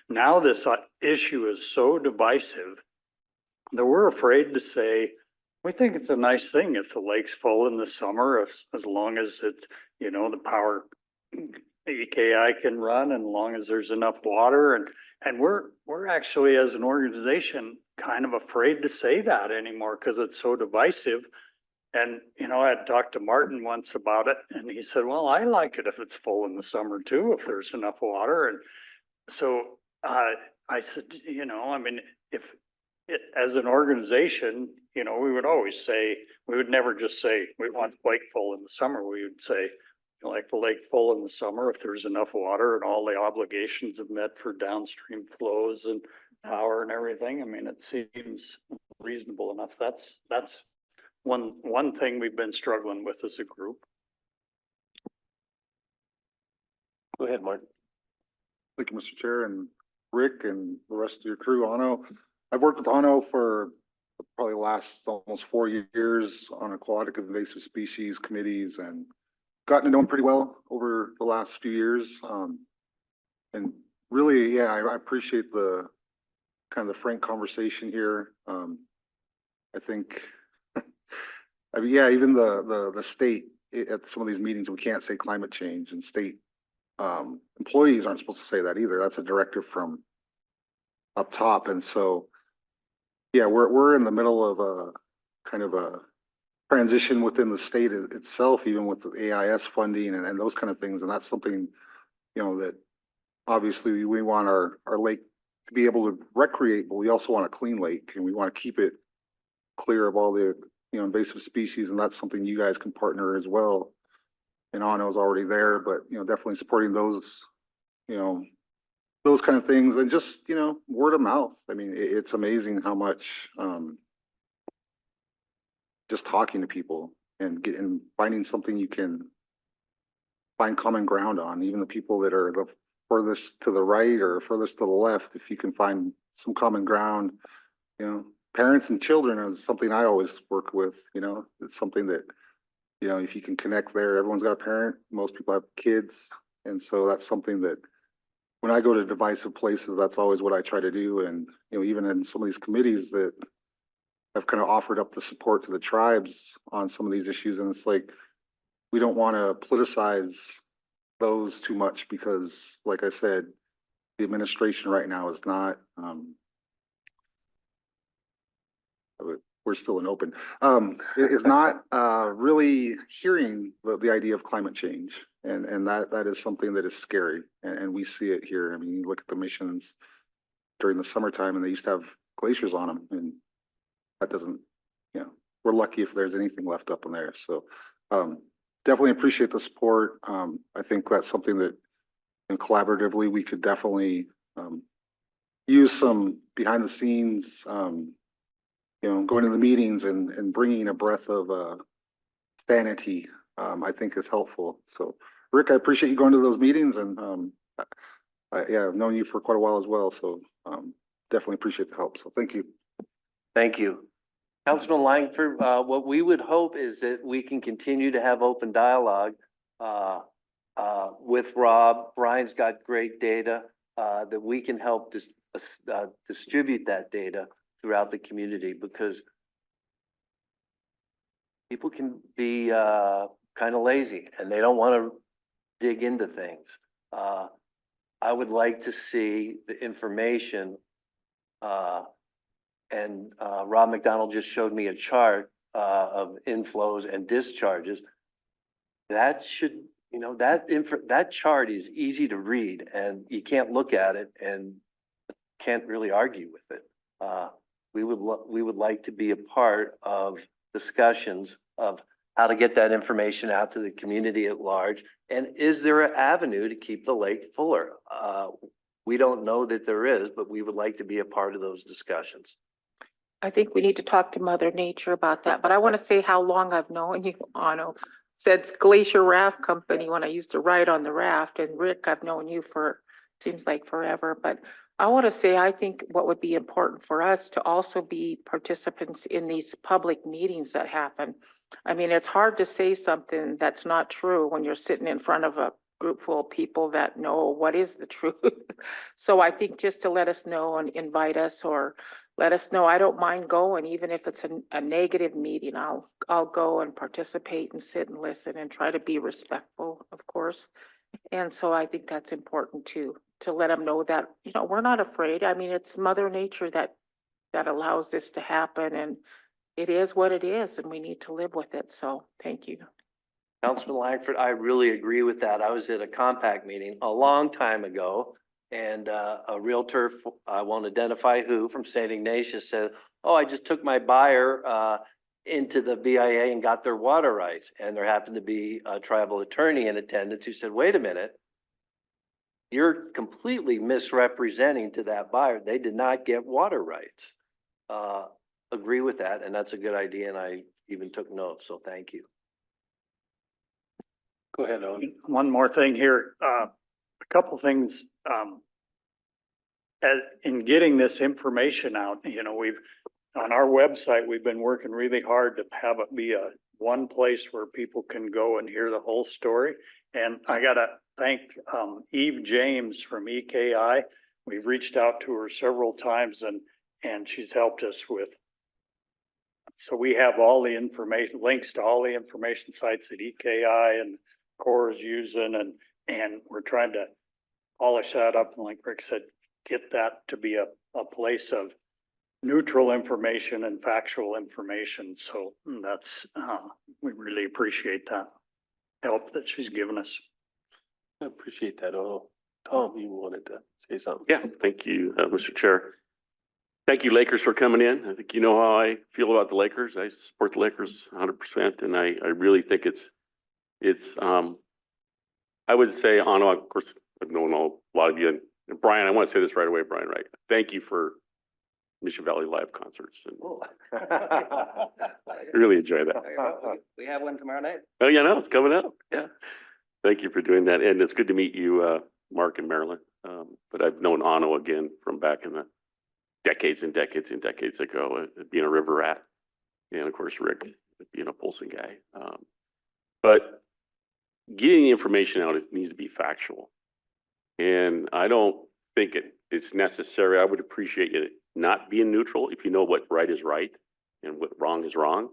now this issue is so divisive that we're afraid to say, we think it's a nice thing if the lake's full in the summer, as long as it's, the power EKI can run, and as long as there's enough water, and we're actually, as an organization, kind of afraid to say that anymore because it's so divisive. And, I had talked to Martin once about it, and he said, well, I like it if it's full in the summer too, if there's enough water. And so I said, if as an organization, we would always say, we would never just say, we want the lake full in the summer. We would say, like the lake full in the summer if there's enough water and all the obligations have met for downstream flows and power and everything. It seems reasonable enough. That's one thing we've been struggling with as a group. Go ahead, Martin. Thank you, Mr. Chair, and Rick and the rest of your crew. Ano, I've worked with Ano for probably last almost 4 years on aquatic invasive species committees, and gotten to know him pretty well over the last few years. And really, yeah, I appreciate the kind of the frank conversation here. I think, yeah, even the state at some of these meetings, we can't say climate change, and state employees aren't supposed to say that either. That's a directive from up top. And so, yeah, we're in the middle of a kind of a transition within the state itself, even with the AIS funding and those kind of things. And that's something, that obviously we want our lake to be able to recreate, but we also want a clean lake, and we want to keep it clear of all the, invasive species. And that's something you guys can partner as well. And Ano's already there, but, definitely supporting those, those kind of things, and just, word of mouth. It's amazing how much, just talking to people and finding something you can find common ground on, even the people that are the furthest to the right or furthest to the left, if you can find some common ground, parents and children is something I always work with. It's something that, if you can connect there, everyone's got a parent, most people have kids. And so that's something that when I go to divisive places, that's always what I try to do. And, even in some of these committees that have kind of offered up the support to the tribes on some of these issues. And it's like, we don't want to politicize those too much because, like I said, the administration right now is not, we're still in open, is not really hearing the idea of climate change. And that is something that is scary. And we see it here. You look at the missions during the summertime, and they used to have glaciers on them. And that doesn't, we're lucky if there's anything left up in there. So definitely appreciate the support. I think that's something that, and collaboratively, we could definitely use some behind the scenes, going to the meetings and bringing a breath of sanity, I think is helpful. So Rick, I appreciate you going to those meetings, and yeah, I've known you for quite a while as well. So definitely appreciate the help. So thank you. Thank you. Councilman Langford, what we would hope is that we can continue to have open dialogue with Rob. Brian's got great data that we can help distribute that data throughout the community, because people can be kind of lazy and they don't want to dig into things. I would like to see the information, and Rob McDonald just showed me a chart of inflows and discharges. That should, that chart is easy to read and you can't look at it and can't really argue with it. We would like to be a part of discussions of how to get that information out to the community at large. And is there an avenue to keep the lake fuller? We don't know that there is, but we would like to be a part of those discussions. I think we need to talk to Mother Nature about that, but I want to say how long I've known you, Anno. Said Glacier Raft Company when I used to ride on the raft, and Rick, I've known you for, seems like forever, but I want to say, I think what would be important for us to also be participants in these public meetings that happen. I mean, it's hard to say something that's not true when you're sitting in front of a group full of people that know what is the truth. So I think just to let us know and invite us or let us know. I don't mind going, even if it's a negative meeting. I'll go and participate and sit and listen and try to be respectful, of course. And so I think that's important too, to let them know that, we're not afraid. I mean, it's Mother Nature that allows this to happen, and it is what it is, and we need to live with it. So thank you. Councilman Langford, I really agree with that. I was at a compact meeting a long time ago, and a realtor, I won't identify who, from St. Ignatius said, "Oh, I just took my buyer into the BIA and got their water rights." And there happened to be a tribal attorney in attendance who said, "Wait a minute, you're completely misrepresenting to that buyer. They did not get water rights." Agree with that, and that's a good idea, and I even took notes, so thank you. Go ahead, Owen. One more thing here, a couple things, in getting this information out, we've, on our website, we've been working really hard to have it be a one place where people can go and hear the whole story. And I gotta thank, Eve James from EKI. We've reached out to her several times and she's helped us with. So we have all the information, links to all the information sites that EKI and Corps is using, and we're trying to polish that up. And like Rick said, get that to be a place of neutral information and factual information. So that's, we really appreciate that help that she's given us. I appreciate that, Owen. Tom, you wanted to say something? Yeah, thank you, Mr. Chair. Thank you, Lakers, for coming in. I think you know how I feel about the Lakers. I support the Lakers 100%, and I really think it's I would say, Anna, of course, I've known a lot of you, and Brian, I want to say this right away, Brian, right? Thank you for Mission Valley Live concerts. And I really enjoy that. We have one tomorrow night. Oh, yeah, no, it's coming up. Yeah. Thank you for doing that. And it's good to meet you, Mark and Marilyn. But I've known Anno again from back in the decades and decades and decades ago, being a river rat. And of course, Rick, being a Polson guy. But getting the information out, it needs to be factual. And I don't think it's necessary. I would appreciate it not being neutral. If you know what right is right and what wrong is wrong,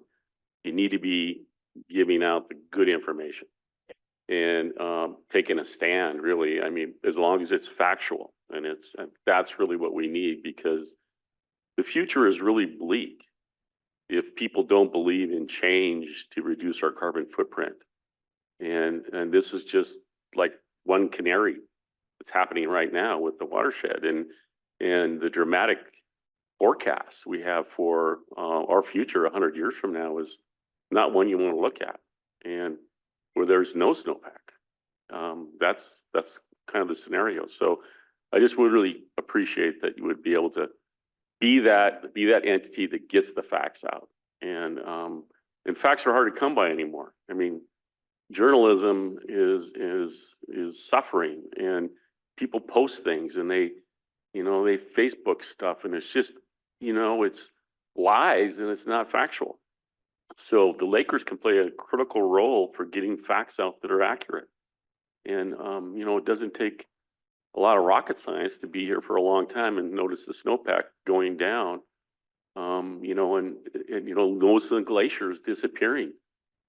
you need to be giving out the good information and taking a stand, really. I mean, as long as it's factual, and that's really what we need, because the future is really bleak if people don't believe in change to reduce our carbon footprint. And this is just like one canary that's happening right now with the watershed and the dramatic forecasts we have for our future 100 years from now is not one you want to look at. And where there's no snowpack, that's kind of the scenario. So I just would really appreciate that you would be able to be that entity that gets the facts out. And facts are hard to come by anymore. I mean, journalism is suffering, and people post things and they Facebook stuff, and it's just, it's lies and it's not factual. So the Lakers can play a critical role for getting facts out that are accurate. And, it doesn't take a lot of rocket science to be here for a long time and notice the snowpack going down, and notice the glaciers disappearing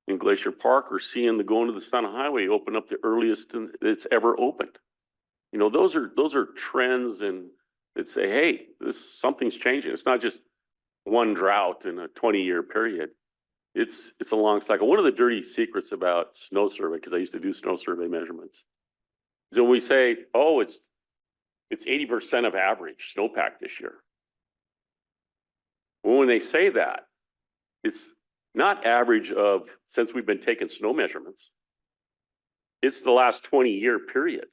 in Glacier Park, or seeing the Going to the Sun Highway open up the earliest it's ever opened. Those are trends and that say, hey, something's changing. It's not just one drought in a 20-year period. it's a long cycle. One of the dirty secrets about snow survey, because I used to do snow survey measurements, is when we say, oh, it's 80% of average snowpack this year. Well, when they say that, it's not average of since we've been taking snow measurements. It's the last 20-year period.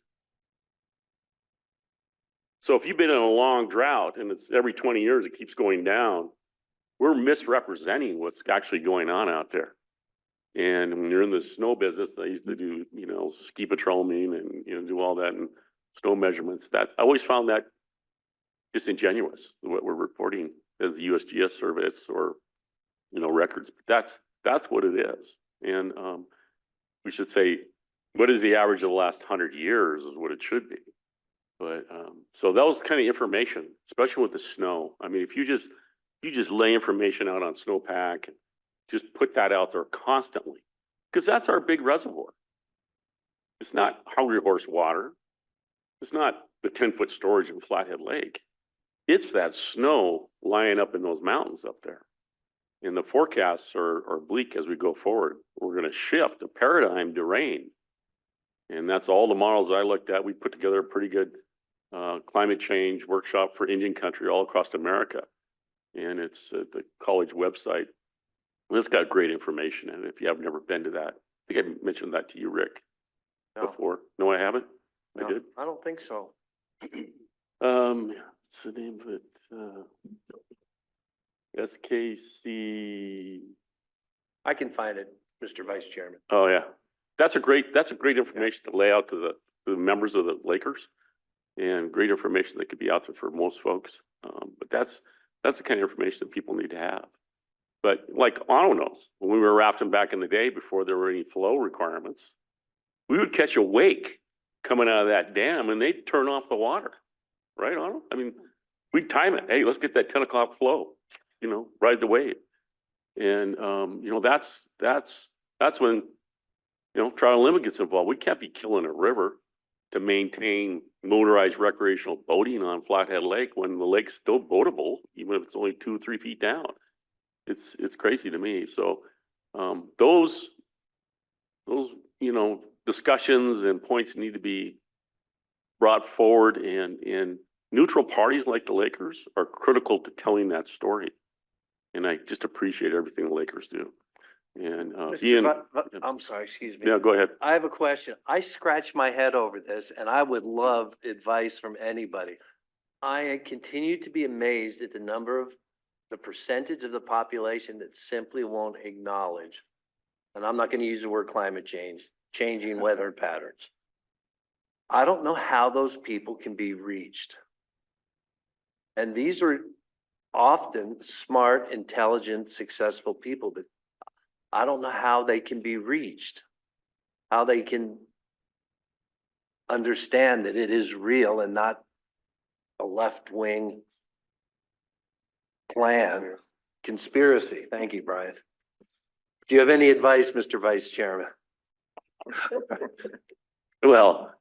So if you've been in a long drought and it's every 20 years it keeps going down, we're misrepresenting what's actually going on out there. And when you're in the snow business, I used to do, ski patrolling and, do all that and snow measurements. That I always found that disingenuous, what we're reporting as the USGS surveys or, records. But that's what it is. And we should say, what is the average of the last 100 years is what it should be. But so that was kind of information, especially with the snow. I mean, if you just lay information out on snowpack, just put that out there constantly, because that's our big reservoir. It's not Hungry Horse water. It's not the 10-foot storage in Flathead Lake. It's that snow lying up in those mountains up there. And the forecasts are bleak as we go forward. We're going to shift the paradigm to rain. And that's all the models I looked at. We put together a pretty good climate change workshop for Indian country all across America. And it's at the college website. And it's got great information in it if you have never been to that. I think I mentioned that to you, Rick, before. No, I haven't? No, I did? I don't think so. What's the name of it? SKC. I can find it, Mr. Vice Chairman. Oh, yeah. That's a great information to lay out to the members of the Lakers, and great information that could be out there for most folks. But that's the kind of information that people need to have. But like Otto knows, when we were rafting back in the day before there were any flow requirements, we would catch a wake coming out of that dam and they'd turn off the water. Right, Otto? I mean, we'd time it. Hey, let's get that 10 o'clock flow, ride the wave. And, that's when, Trial Limit gets involved. We can't be killing a river to maintain motorized recreational boating on Flathead Lake when the lake's still boatable, even if it's only 2 or 3 feet down. It's crazy to me. So those discussions and points need to be brought forward, and neutral parties like the Lakers are critical to telling that story. And I just appreciate everything the Lakers do. And Ian, I'm sorry, excuse me. yeah, go ahead. I have a question. I scratched my head over this and I would love advice from anybody. I continue to be amazed at the percentage of the population that simply won't acknowledge, and I'm not going to use the word climate change, changing weather patterns. I don't know how those people can be reached. And these are often smart, intelligent, successful people that I don't know how they can be reached, how they can understand that it is real and not a left-wing plan, conspiracy. Thank you, Brian. Do you have any advice, Mr. Vice Chairman? Well,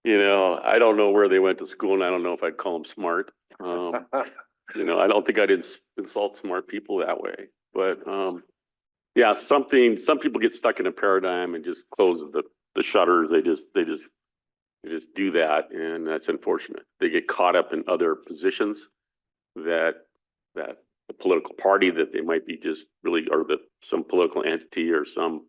I don't know where they went to school, and I don't know if I'd call them smart. I don't think I'd insult smart people that way. But yeah, some people get stuck in a paradigm and just close the shutters. They just do that, and that's unfortunate. They get caught up in other positions that the political party that they might be just really, or some political entity or some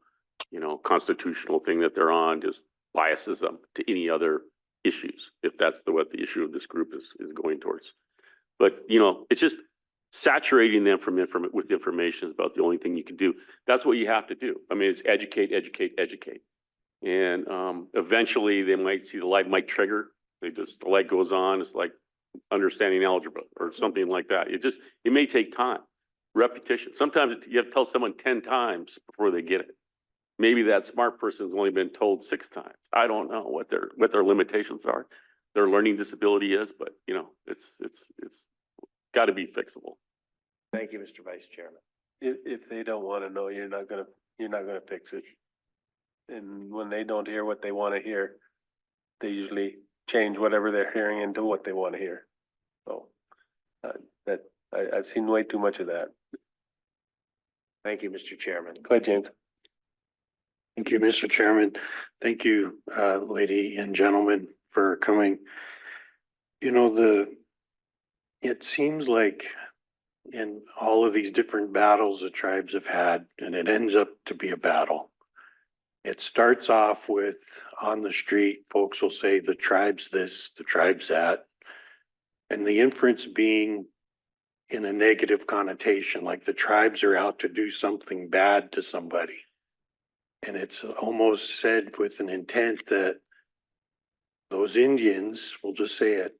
constitutional thing that they're on just biases them to any other issues, if that's what the issue of this group is going towards. But it's just saturating them with information is about the only thing you can do. That's what you have to do. I mean, it's educate. And eventually they might see the light might trigger. The light goes on. It's like understanding algebra or something like that. It may take time, repetition. Sometimes you have to tell someone 10 times before they get it. Maybe that smart person has only been told 6 times. I don't know what their limitations are, their learning disability is, but it's got to be fixable. Thank you, Mr. Vice Chairman. If they don't want to know, you're not gonna fix it. And when they don't hear what they want to hear, they usually change whatever they're hearing into what they want to hear. So I've seen way too much of that. Thank you, Mr. Chairman. Go ahead, James. Thank you, Mr. Chairman. Thank you, lady and gentlemen, for coming. You know, it seems like in all of these different battles the tribes have had, and it ends up to be a battle. It starts off with on the street, folks will say the tribe's this, the tribe's that. And the inference being in a negative connotation, like the tribes are out to do something bad to somebody. And it's almost said with an intent that those Indians, we'll just say it,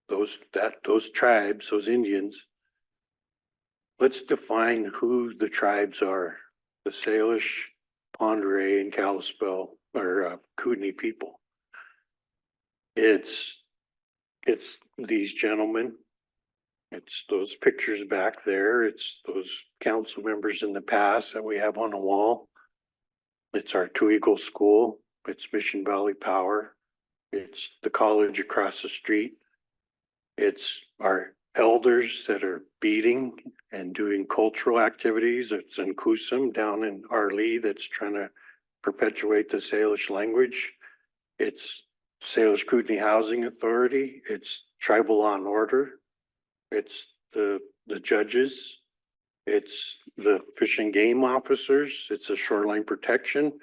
those tribes, those Indians, let's define who the tribes are. The Salish, Pend Oreille, and Kalispel, or Kootenai people. It's these gentlemen. It's those pictures back there. It's those council members in the past that we have on the wall. It's our Two Eagle School. It's Mission Valley Power. It's the college across the street. It's our elders that are beating and doing cultural activities. It's in Kusum down in Arlee that's trying to perpetuate the Salish language. It's Salish Kootenai Housing Authority. It's Tribal Law and Order. It's the judges. It's the fish and game officers. It's the shoreline protection.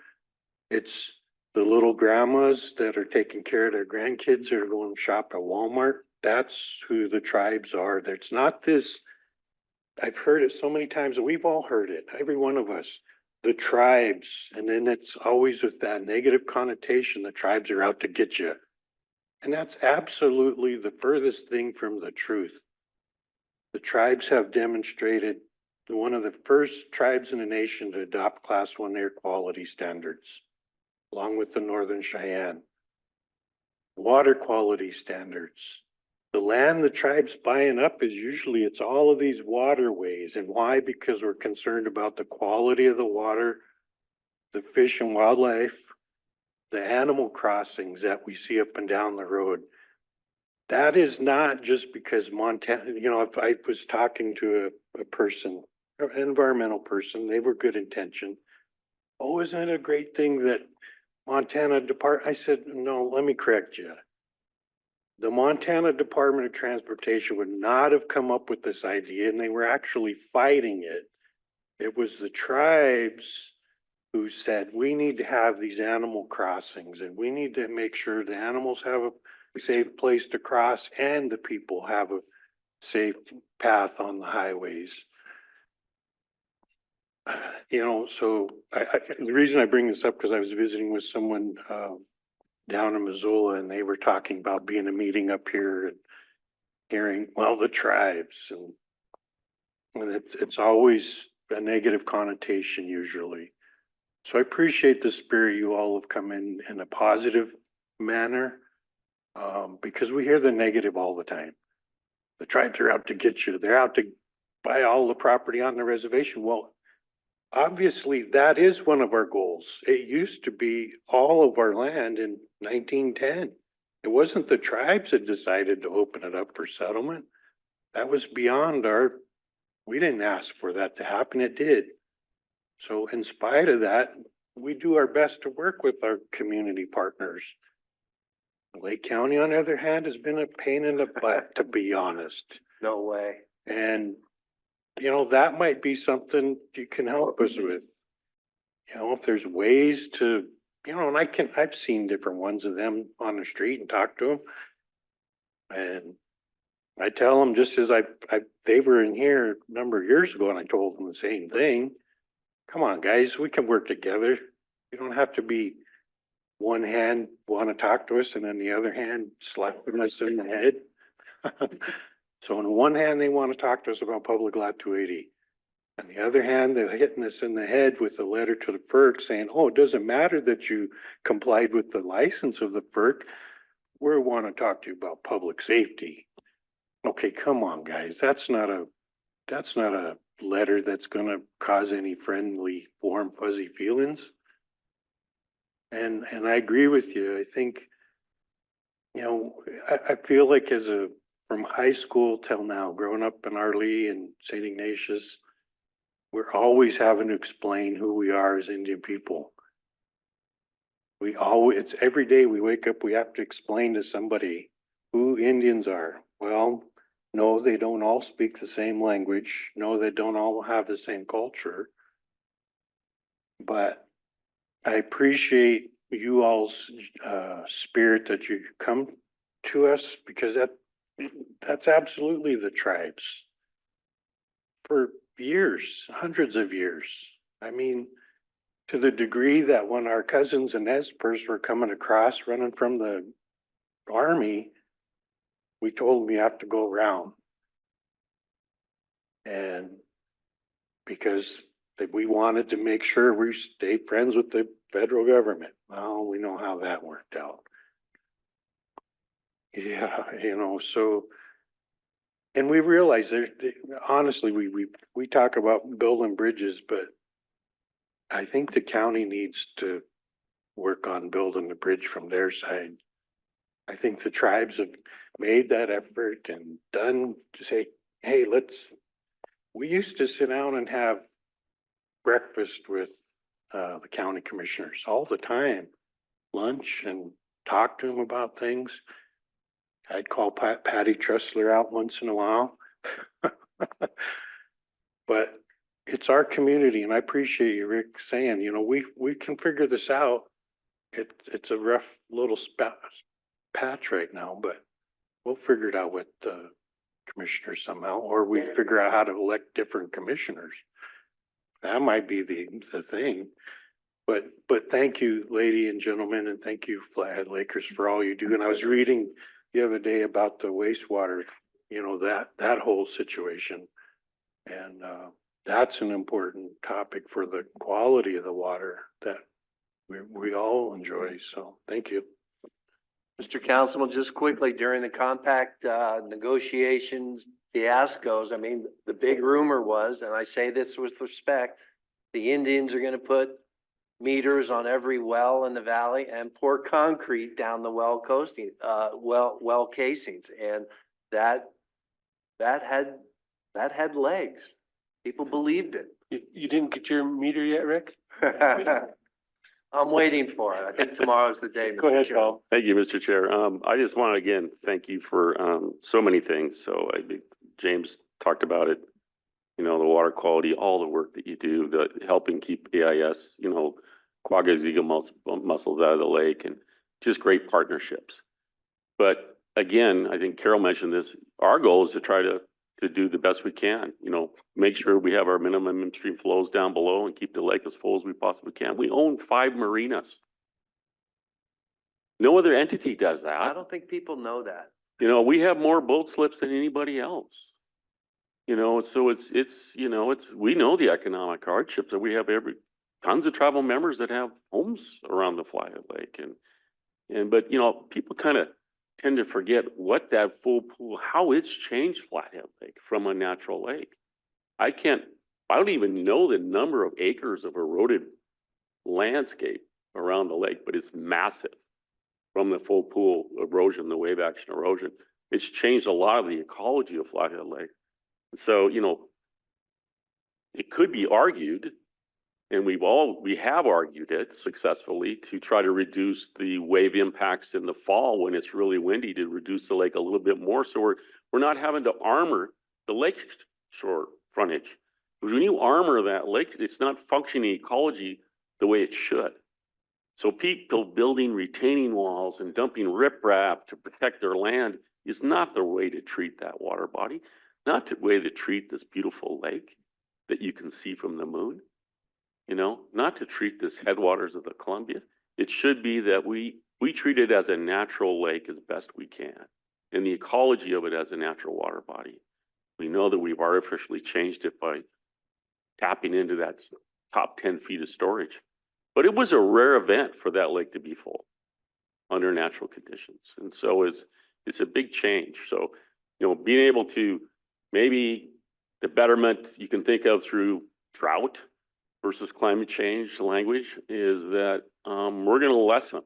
It's the little grandmas that are taking care of their grandkids that are going to shop at Walmart. That's who the tribes are. It's not this, I've heard it so many times, and we've all heard it, every one of us, the tribes, and then it's always with that negative connotation, the tribes are out to get you. And that's absolutely the furthest thing from the truth. The tribes have demonstrated one of the first tribes in the nation to adopt Class 1 air quality standards, along with the Northern Cheyenne. Water quality standards. The land the tribe's buying up is usually, it's all of these waterways. And why? Because we're concerned about the quality of the water, the fish and wildlife, the animal crossings that we see up and down the road. That is not just because Montana, you know, if I was talking to a person, an environmental person, they were good intention. Oh, isn't it a great thing that Montana I said, no, let me correct you. The Montana Department of Transportation would not have come up with this idea, and they were actually fighting it. It was the tribes who said, we need to have these animal crossings, and we need to make sure the animals have a safe place to cross and the people have a safe path on the highways. You know, so the reason I bring this up, because I was visiting with someone down in Missoula, and they were talking about being a meeting up here and hearing, well, the tribes, and it's always a negative connotation usually. So I appreciate the spirit you all have come in a positive manner, because we hear the negative all the time. The tribes are out to get you. They're out to buy all the property on the reservation. Well, obviously that is one of our goals. It used to be all of our land in 1910. It wasn't the tribes that decided to open it up for settlement. That was beyond we didn't ask for that to happen. It did. So in spite of that, we do our best to work with our community partners. Lake County, on the other hand, has been a pain in the butt, to be honest. No way. And, you know, that might be something you can help us with. You know, if there's ways to, you know, and I've seen different ones of them on the street and talked to them. And I tell them, just as they were in here a number of years ago, and I told them the same thing. Come on, guys, we can work together. You don't have to be one hand want to talk to us and then the other hand slapping us in the head. So on one hand, they want to talk to us about Public Law 280. On the other hand, they're hitting us in the head with a letter to the FERC saying, oh, it doesn't matter that you complied with the license of the FERC. We want to talk to you about public safety. Okay, come on, guys. That's not a letter that's going to cause any friendly, warm, fuzzy feelings. And I agree with you. I think, you know, I feel like from high school till now, growing up in Arlee and St. Ignatius, we're always having to explain who we are as Indian people. We always, it's every day we wake up, we have to explain to somebody who Indians are. Well, no, they don't all speak the same language. No, they don't all have the same culture. But I appreciate you all's spirit that you come to us, because that's absolutely the tribes. For years, hundreds of years. I mean, to the degree that when our cousins and Nespers were coming across running from the army, we told them you have to go around. And because we wanted to make sure we stayed friends with the federal government. Well, we know how that worked out. Yeah, you know, so, and we realize honestly, we talk about building bridges, but I think the county needs to work on building the bridge from their side. I think the tribes have made that effort and done to say, hey, we used to sit down and have breakfast with the county commissioners all the time, lunch, and talk to them about things. I'd call Patty Tressler out once in a while. But it's our community, and I appreciate you, Rick, saying, you know, we can figure this out. It's a rough little patch right now, but we'll figure it out with the commissioners somehow, or we figure out how to elect different commissioners. That might be the thing. But thank you, lady and gentlemen, and thank you, Flathead Lakers, for all you do. And I was reading the other day about the wastewater, you know, that whole situation. And that's an important topic for the quality of the water that we all enjoy. So thank you. Mr. Councilman, just quickly, during the compact negotiations fiascos, I mean, the big rumor was, and I say this with respect, the Indians are gonna put meters on every well in the valley and pour concrete down the well coasting, well casings. And that had legs. People believed it. You didn't get your meter yet, Rick? I'm waiting for it. I think tomorrow's the day. Go ahead, Mr. Chair. Paul. Thank you, Mr. Chair. I just want to again thank you for so many things. So James talked about it, you know, the water quality, all the work that you do, the helping keep AIS, you know, quaggas, eagle mussels out of the lake, and just great partnerships. But again, I think Carol mentioned this, our goal is to try to do the best we can, you know, make sure we have our minimum in-stream flows down below and keep the lake as full as we possibly can. We own 5 marinas. No other entity does that. I don't think people know that. You know, we have more boat slips than anybody else. You know, so it's, you know, we know the economic hardships that we have tons of tribal members that have homes around the Flathead Lake. But, you know, people kind of tend to forget what that full pool, how it's changed Flathead Lake from a natural lake. I don't even know the number of acres of eroded landscape around the lake, but it's massive from the full pool erosion, the wave action erosion. It's changed a lot of the ecology of Flathead Lake. So, you know, it could be argued, and we have argued it successfully, to try to reduce the wave impacts in the fall when it's really windy, to reduce the lake a little bit more. So we're not having to armor the lake shore frontage. Because when you armor that lake, it's not functioning ecology the way it should. So people building retaining walls and dumping riprap to protect their land is not the way to treat that water body, not the way to treat this beautiful lake that you can see from the moon. You know, not to treat this headwaters of the Columbia. It should be that we treat it as a natural lake as best we can, and the ecology of it as a natural water body. We know that we've artificially changed it by tapping into that top 10 feet of storage. But it was a rare event for that lake to be full under natural conditions. And so it's a big change. So, you know, being able to maybe the betterment you can think of through drought versus climate change language is that we're going to lessen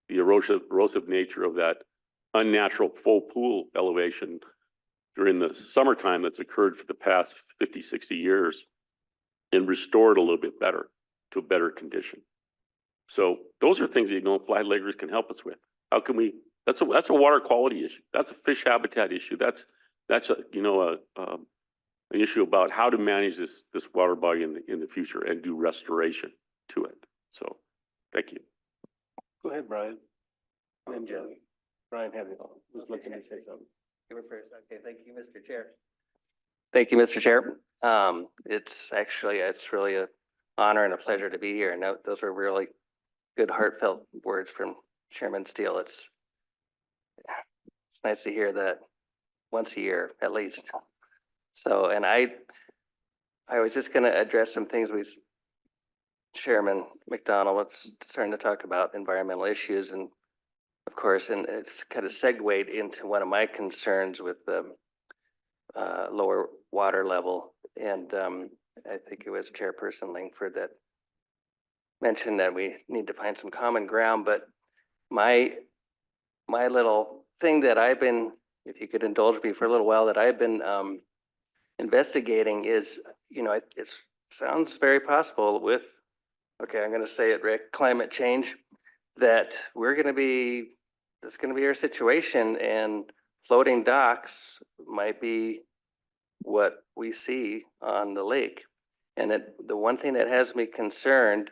the erosive nature of that unnatural full pool elevation during the summertime that's occurred for the past 50, 60 years. and restore it a little bit better to a better condition. So those are things that, Flag Lakers can help us with. How can we, that's a water quality issue. That's a fish habitat issue. That's an issue about how to manage this water body in the future and do restoration to it. So, thank you. Go ahead, Brian. And then Jen. Brian was looking to say something. You were first. Okay, thank you, Mr. Chair. Thank you, Mr. Chair. It's really a honor and a pleasure to be here. And those were really good heartfelt words from Chairman Steele. It's nice to hear that once a year at least. So, and I was just going to address some things Chairman McDonald was starting to talk about environmental issues, and of course, and it's kind of segued into one of my concerns with the lower water level. And I think it was Chairperson Langford that mentioned that we need to find some common ground. But my little thing that I've been, if you could indulge me for a little while, that I've been investigating is, it sounds very possible with, okay, I'm going to say it, Rick, climate change, that that's going to be our situation, and floating docks might be what we see on the lake. And the one thing that has me concerned,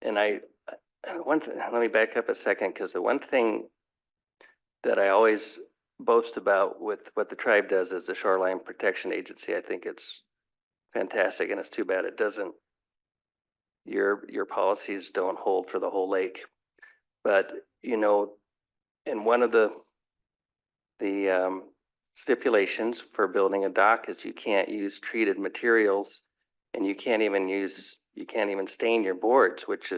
and let me back up a second, because the one thing that I always boast about with what the tribe does as the Shoreline Protection Agency, I think it's fantastic, and it's too bad it doesn't. Your policies don't hold for the whole lake. But, and one of the stipulations for building a dock is you can't use treated materials, and you can't even stain your boards, which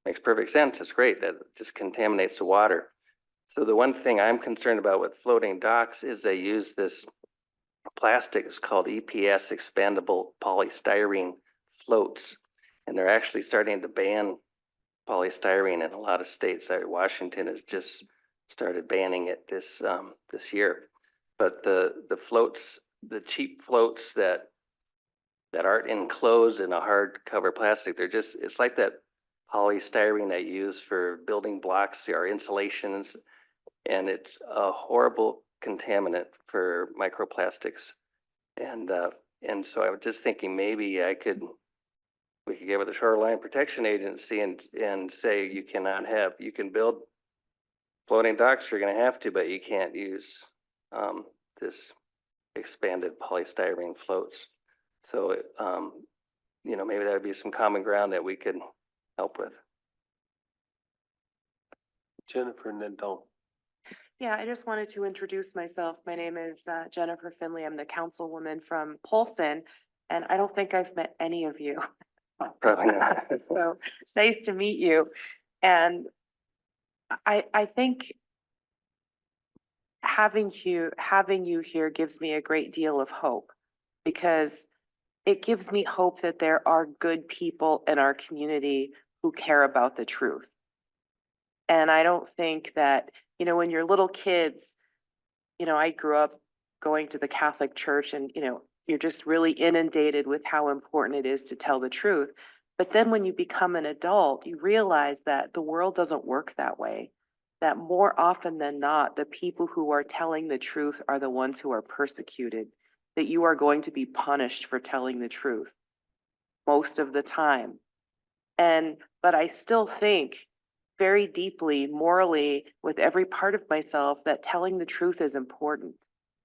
makes perfect sense. It's great. That just contaminates the water. So the one thing I'm concerned about with floating docks is they use this plastic. It's called EPS, expandable polystyrene floats. And they're actually starting to ban polystyrene in a lot of states. Washington has just started banning it this year. But the floats, the cheap floats that aren't enclosed in a hard cover plastic, it's like that polystyrene they use for building blocks or insulations, and it's a horrible contaminant for microplastics. And so I was just thinking maybe we could get with the Shoreline Protection Agency and say you can build floating docks, you're going to have to, but you can't use this expanded polystyrene floats. So, maybe that would be some common ground that we could help with. Jennifer and then Tom. Yeah, I just wanted to introduce myself. My name is Jennifer Finley. I'm the councilwoman from Polson, and I don't think I've met any of you. Probably not. So nice to meet you. And I think having you here gives me a great deal of hope, because it gives me hope that there are good people in our community who care about the truth. And I don't think that, when you're little kids, I grew up going to the Catholic Church, and, you're just really inundated with how important it is to tell the truth. But then when you become an adult, you realize that the world doesn't work that way, that more often than not, the people who are telling the truth are the ones who are persecuted, that you are going to be punished for telling the truth most of the time. But I still think very deeply, morally, with every part of myself, that telling the truth is important,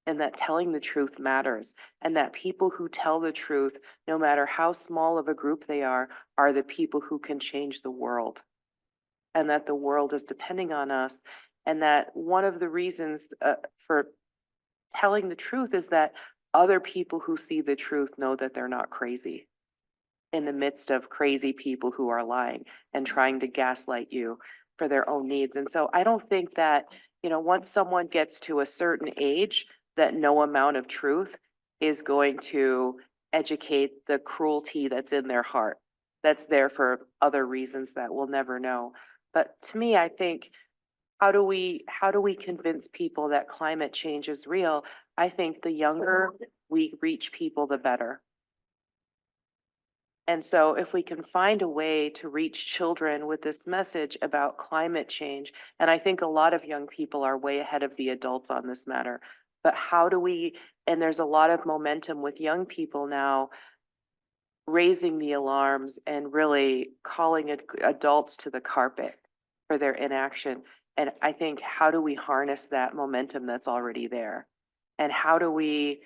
and that telling the truth matters, and that people who tell the truth, no matter how small of a group they are the people who can change the world, and that the world is depending on us. And that one of the reasons for telling the truth is that other people who see the truth know that they're not crazy in the midst of crazy people who are lying and trying to gaslight you for their own needs. And so I don't think that, once someone gets to a certain age, that no amount of truth is going to educate the cruelty that's in their heart, that's there for other reasons that we'll never know. But to me, I think, how do we convince people that climate change is real? I think the younger we reach people, the better. And so if we can find a way to reach children with this message about climate change, and I think a lot of young people are way ahead of the adults on this matter, but how do we, and there's a lot of momentum with young people now raising the alarms and really calling adults to the carpet for their inaction. And I think, how do we harness that momentum that's already there? And how do we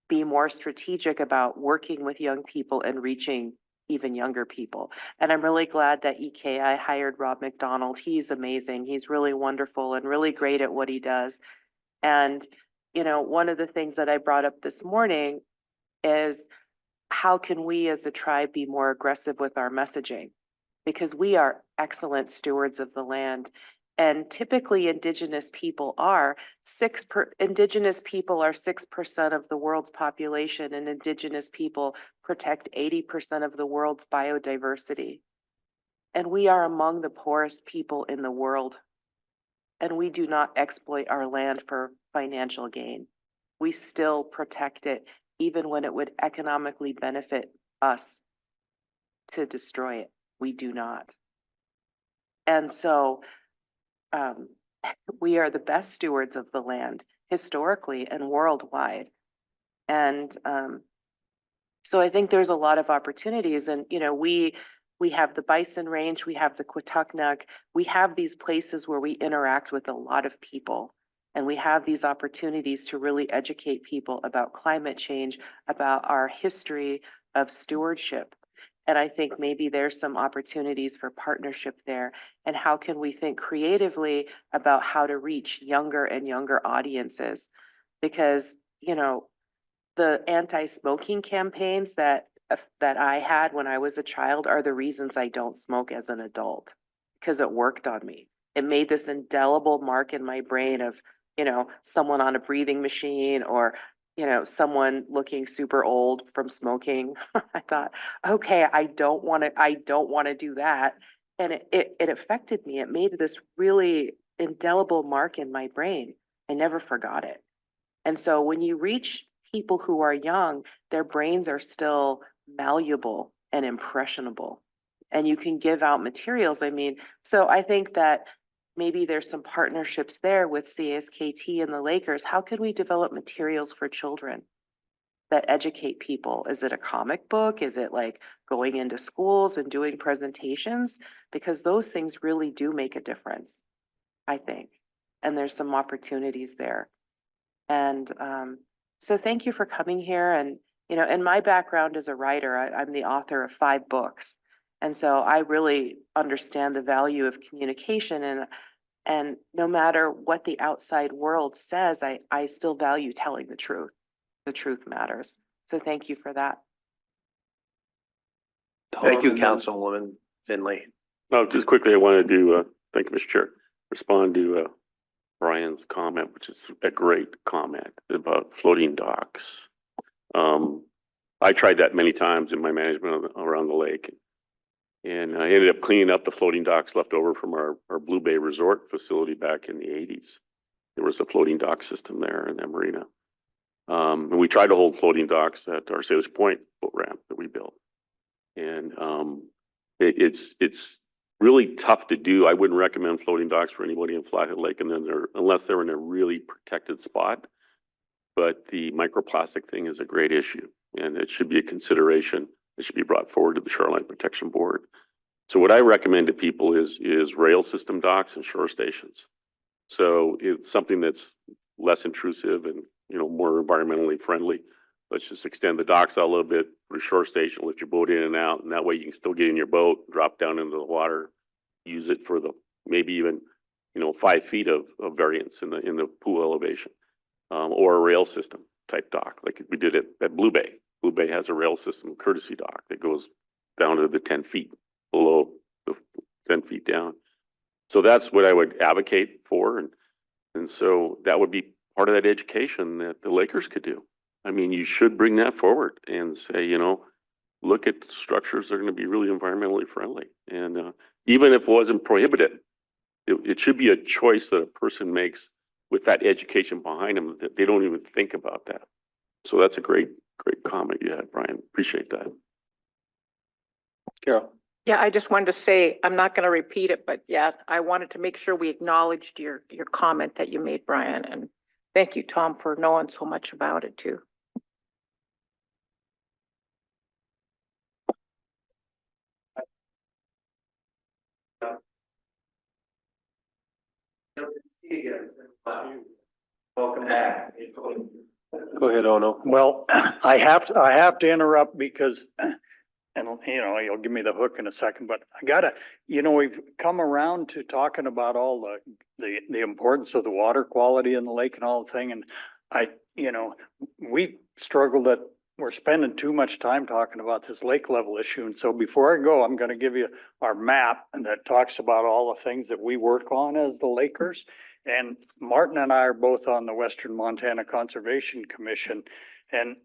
be more strategic about working with young people and reaching even younger people? And I'm really glad that EKI hired Rob McDonald. He's amazing. He's really wonderful and really great at what he does. And, you know, one of the things that I brought up this morning is, how can we as a tribe be more aggressive with our messaging? Because we are excellent stewards of the land. And typically indigenous people are 6% of the world's population, and indigenous people protect 80% of the world's biodiversity. And we are among the poorest people in the world. And we do not exploit our land for financial gain. We still protect it, even when it would economically benefit us to destroy it. We do not. And so we are the best stewards of the land historically and worldwide. And so I think there's a lot of opportunities. And, you know, we have the Bison Range, we have the Quatucknuck, we have these places where we interact with a lot of people. And we have these opportunities to really educate people about climate change, about our history of stewardship. And I think maybe there's some opportunities for partnership there. And how can we think creatively about how to reach younger and younger audiences? Because, you know, the anti-smoking campaigns that I had when I was a child are the reasons I don't smoke as an adult, because it worked on me. It made this indelible mark in my brain of, you know, someone on a breathing machine, or, you know, someone looking super old from smoking. I thought, okay, I don't want to do that. And it affected me. It made this really indelible mark in my brain. I never forgot it. And so when you reach people who are young, their brains are still malleable and impressionable. And you can give out materials. I mean, so I think that maybe there's some partnerships there with CSKT and the Lakers. How could we develop materials for children that educate people? Is it a comic book? Is it like going into schools and doing presentations? Because those things really do make a difference, I think. And there's some opportunities there. And so thank you for coming here. And, you know, and my background as a writer, I'm the author of 5 books. And so I really understand the value of communication, and no matter what the outside world says, I still value telling the truth. The truth matters. So thank you for that. Thank you, Councilwoman Finley. No, just quickly, I wanted to, thank you, Mr. Chair, respond to Brian's comment, which is a great comment about floating docks. I tried that many times in my management around the lake. And I ended up cleaning up the floating docks left over from our Blue Bay Resort facility back in the 80s. There was a floating dock system there in that marina. And we tried to hold floating docks at our Sailors Point boat ramp that we built. And it's really tough to do. I wouldn't recommend floating docks for anybody in Flathead Lake, and then unless they're in a really protected spot. But the microplastic thing is a great issue, and it should be a consideration. It should be brought forward to the Shoreline Protection Board. So what I recommend to people is rail system docks and shore stations. So it's something that's less intrusive and, you know, more environmentally friendly. Let's just extend the docks out a little bit for a shore station, lift your boat in and out, and that way you can still get in your boat, drop down into the water, use it for the maybe even, you know, 5 feet of variance in the pool elevation, or a rail system type dock like we did at Blue Bay. Blue Bay has a rail system courtesy dock that goes down to the 10 feet below the 10 feet down. So that's what I would advocate for. And so that would be part of that education that the Lakers could do. I mean, you should bring that forward and say, you know, look at structures that are going to be really environmentally friendly. And even if it wasn't prohibited, it should be a choice that a person makes with that education behind them, that they don't even think about that. So that's a great comment you had, Brian. Appreciate that. Carol? Yeah, I just wanted to say, I'm not going to repeat it, but yeah, I wanted to make sure we acknowledged your comment that you made, Brian. And thank you, Tom, for knowing so much about it too. Welcome back. Go ahead, Ono. Well, I have to interrupt because, and you know, you'll give me the hook in a second, but I gotta, you know, we've come around to talking about all the importance of the water quality in the lake and all the thing. And you know, we struggled that we're spending too much time talking about this lake level issue. And so before I go, I'm gonna give you our map and that talks about all the things that we work on as the Lakers. And Martin and I are both on the Western Montana Conservation Commission. And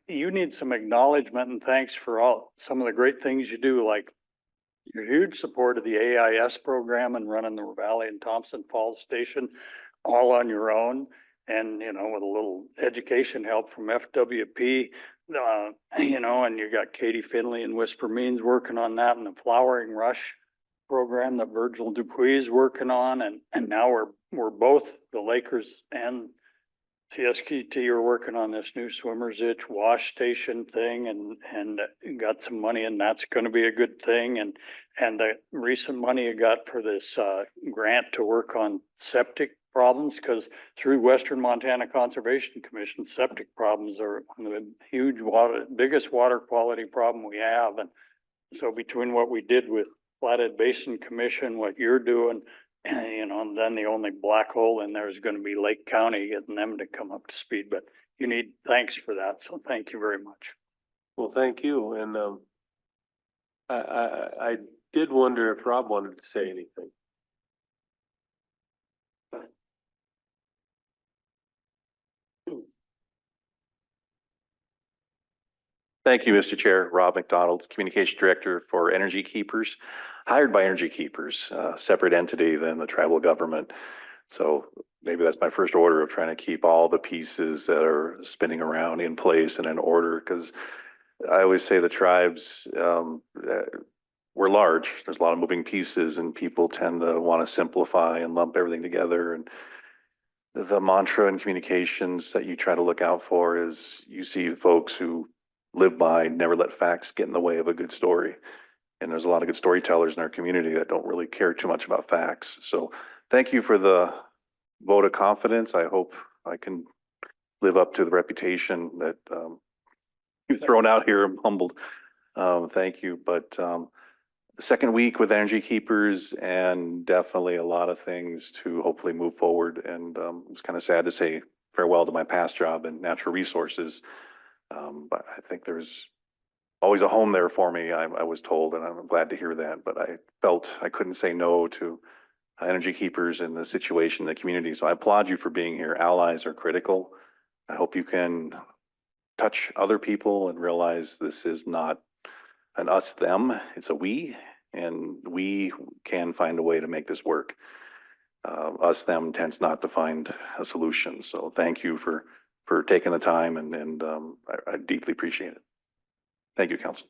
you need some acknowledgement and thanks for some of the great things you do, like your huge support of the AIS program and running the Valley and Thompson Falls Station all on your own. And, you know, with a little education help from FWP, you know, and you got Katie Finley and Whisper Means working on that and the Flowering Rush program that Virgil Dupuis is working on. And now we're both, the Lakers and CSKT are working on this new swimmer's itch wash station thing and got some money and that's gonna be a good thing. And the recent money you got for this grant to work on septic problems, because through Western Montana Conservation Commission, septic problems are the biggest water quality problem we have. And so between what we did with Flathead Basin Commission, what you're doing, you know, and then the only black hole in there is going to be Lake County, getting them to come up to speed. But you need thanks for that. So thank you very much. Well, thank you. And I did wonder if Rob wanted to say anything. Thank you, Mr. Chair. Rob McDonald, Communication Director for Energy Keepers, hired by Energy Keepers, a separate entity than the tribal government. So maybe that's my first order of trying to keep all the pieces that are spinning around in place and in order, because I always say the tribes, we're large. There's a lot of moving pieces and people tend to want to simplify and lump everything together. And the mantra in communications that you try to look out for is you see folks who live by never let facts get in the way of a good story. And there's a lot of good storytellers in our community that don't really care too much about facts. So thank you for the vote of confidence. I hope I can live up to the reputation that you've thrown out here. I'm humbled. Thank you. But the second week with Energy Keepers and definitely a lot of things to hopefully move forward. And it was kind of sad to say farewell to my past job in natural resources. But I think there's always a home there for me, I was told, and I'm glad to hear that. But I felt I couldn't say no to Energy Keepers in the situation in the community. So I applaud you for being here. Allies are critical. I hope you can touch other people and realize this is not an us, them, it's a we, and we can find a way to make this work. Us, them tends not to find a solution. So thank you for taking the time and I deeply appreciate it. Thank you, Council.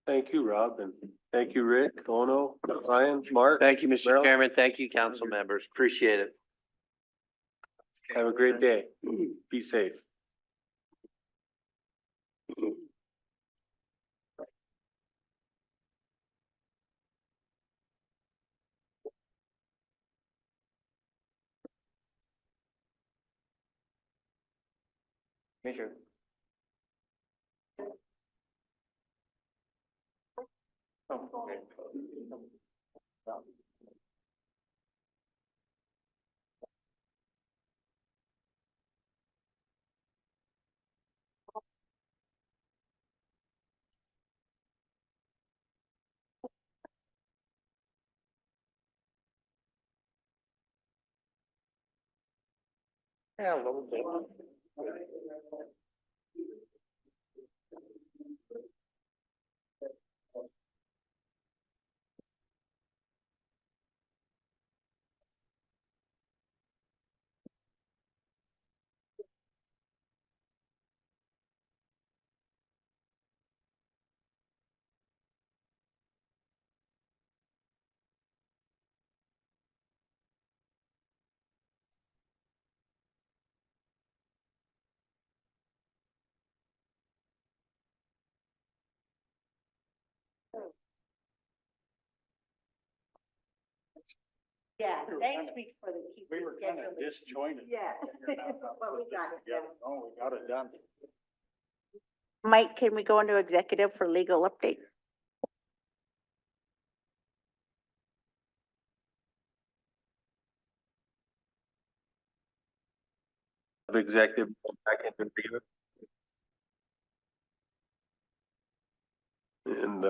Thank you, Rob, and thank you, Rick, Ono, Ryan, Mark. Thank you, Mr. Merrill. Chairman. Thank you, council members. Appreciate it. Have a great day. Be safe. Major. Yeah, a little bit. Yeah, thanks for the keep. We were kind of disjointed. Yeah. Well, we got it done. Oh, we got it done. Mike, can we go into executive for legal update? Of executive back into regular. And,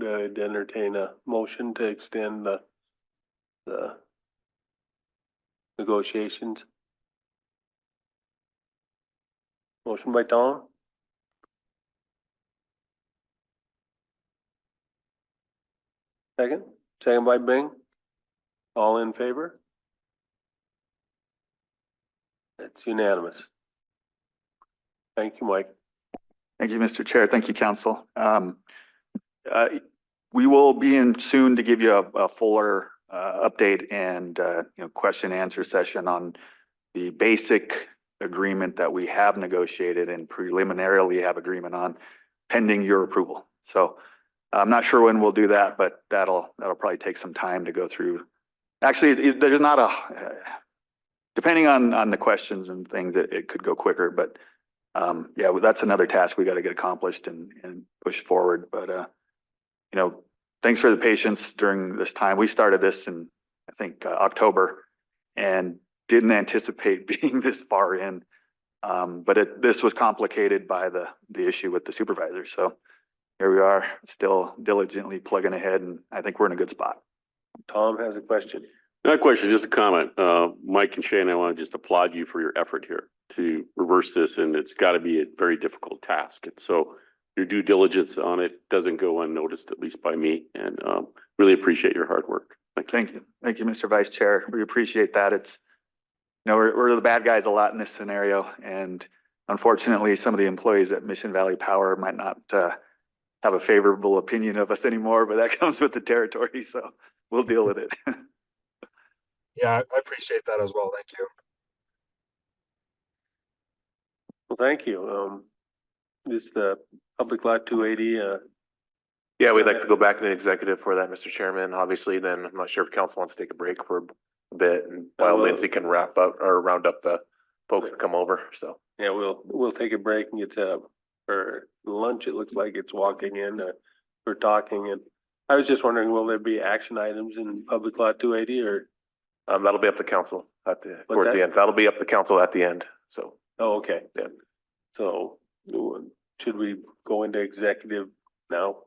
to entertain a motion to extend the negotiations. Motion by Tom. Second by Bing. All in favor? That's unanimous. Thank you, Mike. Thank you, Mr. Chair. Thank you, Council. We will be in soon to give you a fuller update and question and answer session on the basic agreement that we have negotiated and preliminarily have agreement on pending your approval. So I'm not sure when we'll do that, but that'll probably take some time to go through. Actually, there's not depending on the questions and things, it could go quicker, but yeah, that's another task we got to get accomplished and push forward. But thanks for the patience during this time. We started this in, I think, October and didn't anticipate being this far in. But this was complicated by the issue with the supervisor. So here we are, still diligently plugging ahead, and I think we're in a good spot. Tom has a question. Not a question, just a comment. Mike and Shane, I want to just applaud you for your effort here to reverse this, and it's got to be a very difficult task. And so your due diligence on it doesn't go unnoticed, at least by me, and really appreciate your hard work. Thank you. Thank you, Mr. Vice Chair. We appreciate that. It's, we're the bad guys a lot in this scenario, and unfortunately, some of the employees at Mission Valley Power might not have a favorable opinion of us anymore, but that comes with the territory, so we'll deal with it. Yeah, I appreciate that as well. Thank you. Well, thank you. This the Public Law 280. Yeah, we'd like to go back to the executive for that, Mr. Chairman. Obviously, then I'm not sure if council wants to take a break for a bit, and while Lindsay can wrap up or round up the folks that come over. So Yeah, we'll take a break and get set up for lunch. It looks like it's walking in. We're talking, and I was just wondering, will there be action items in Public Law 280 or? that'll be up to council at the What's towards that? the end. That'll be up to council at the end. So Oh, okay. Yeah. So should we go into executive now?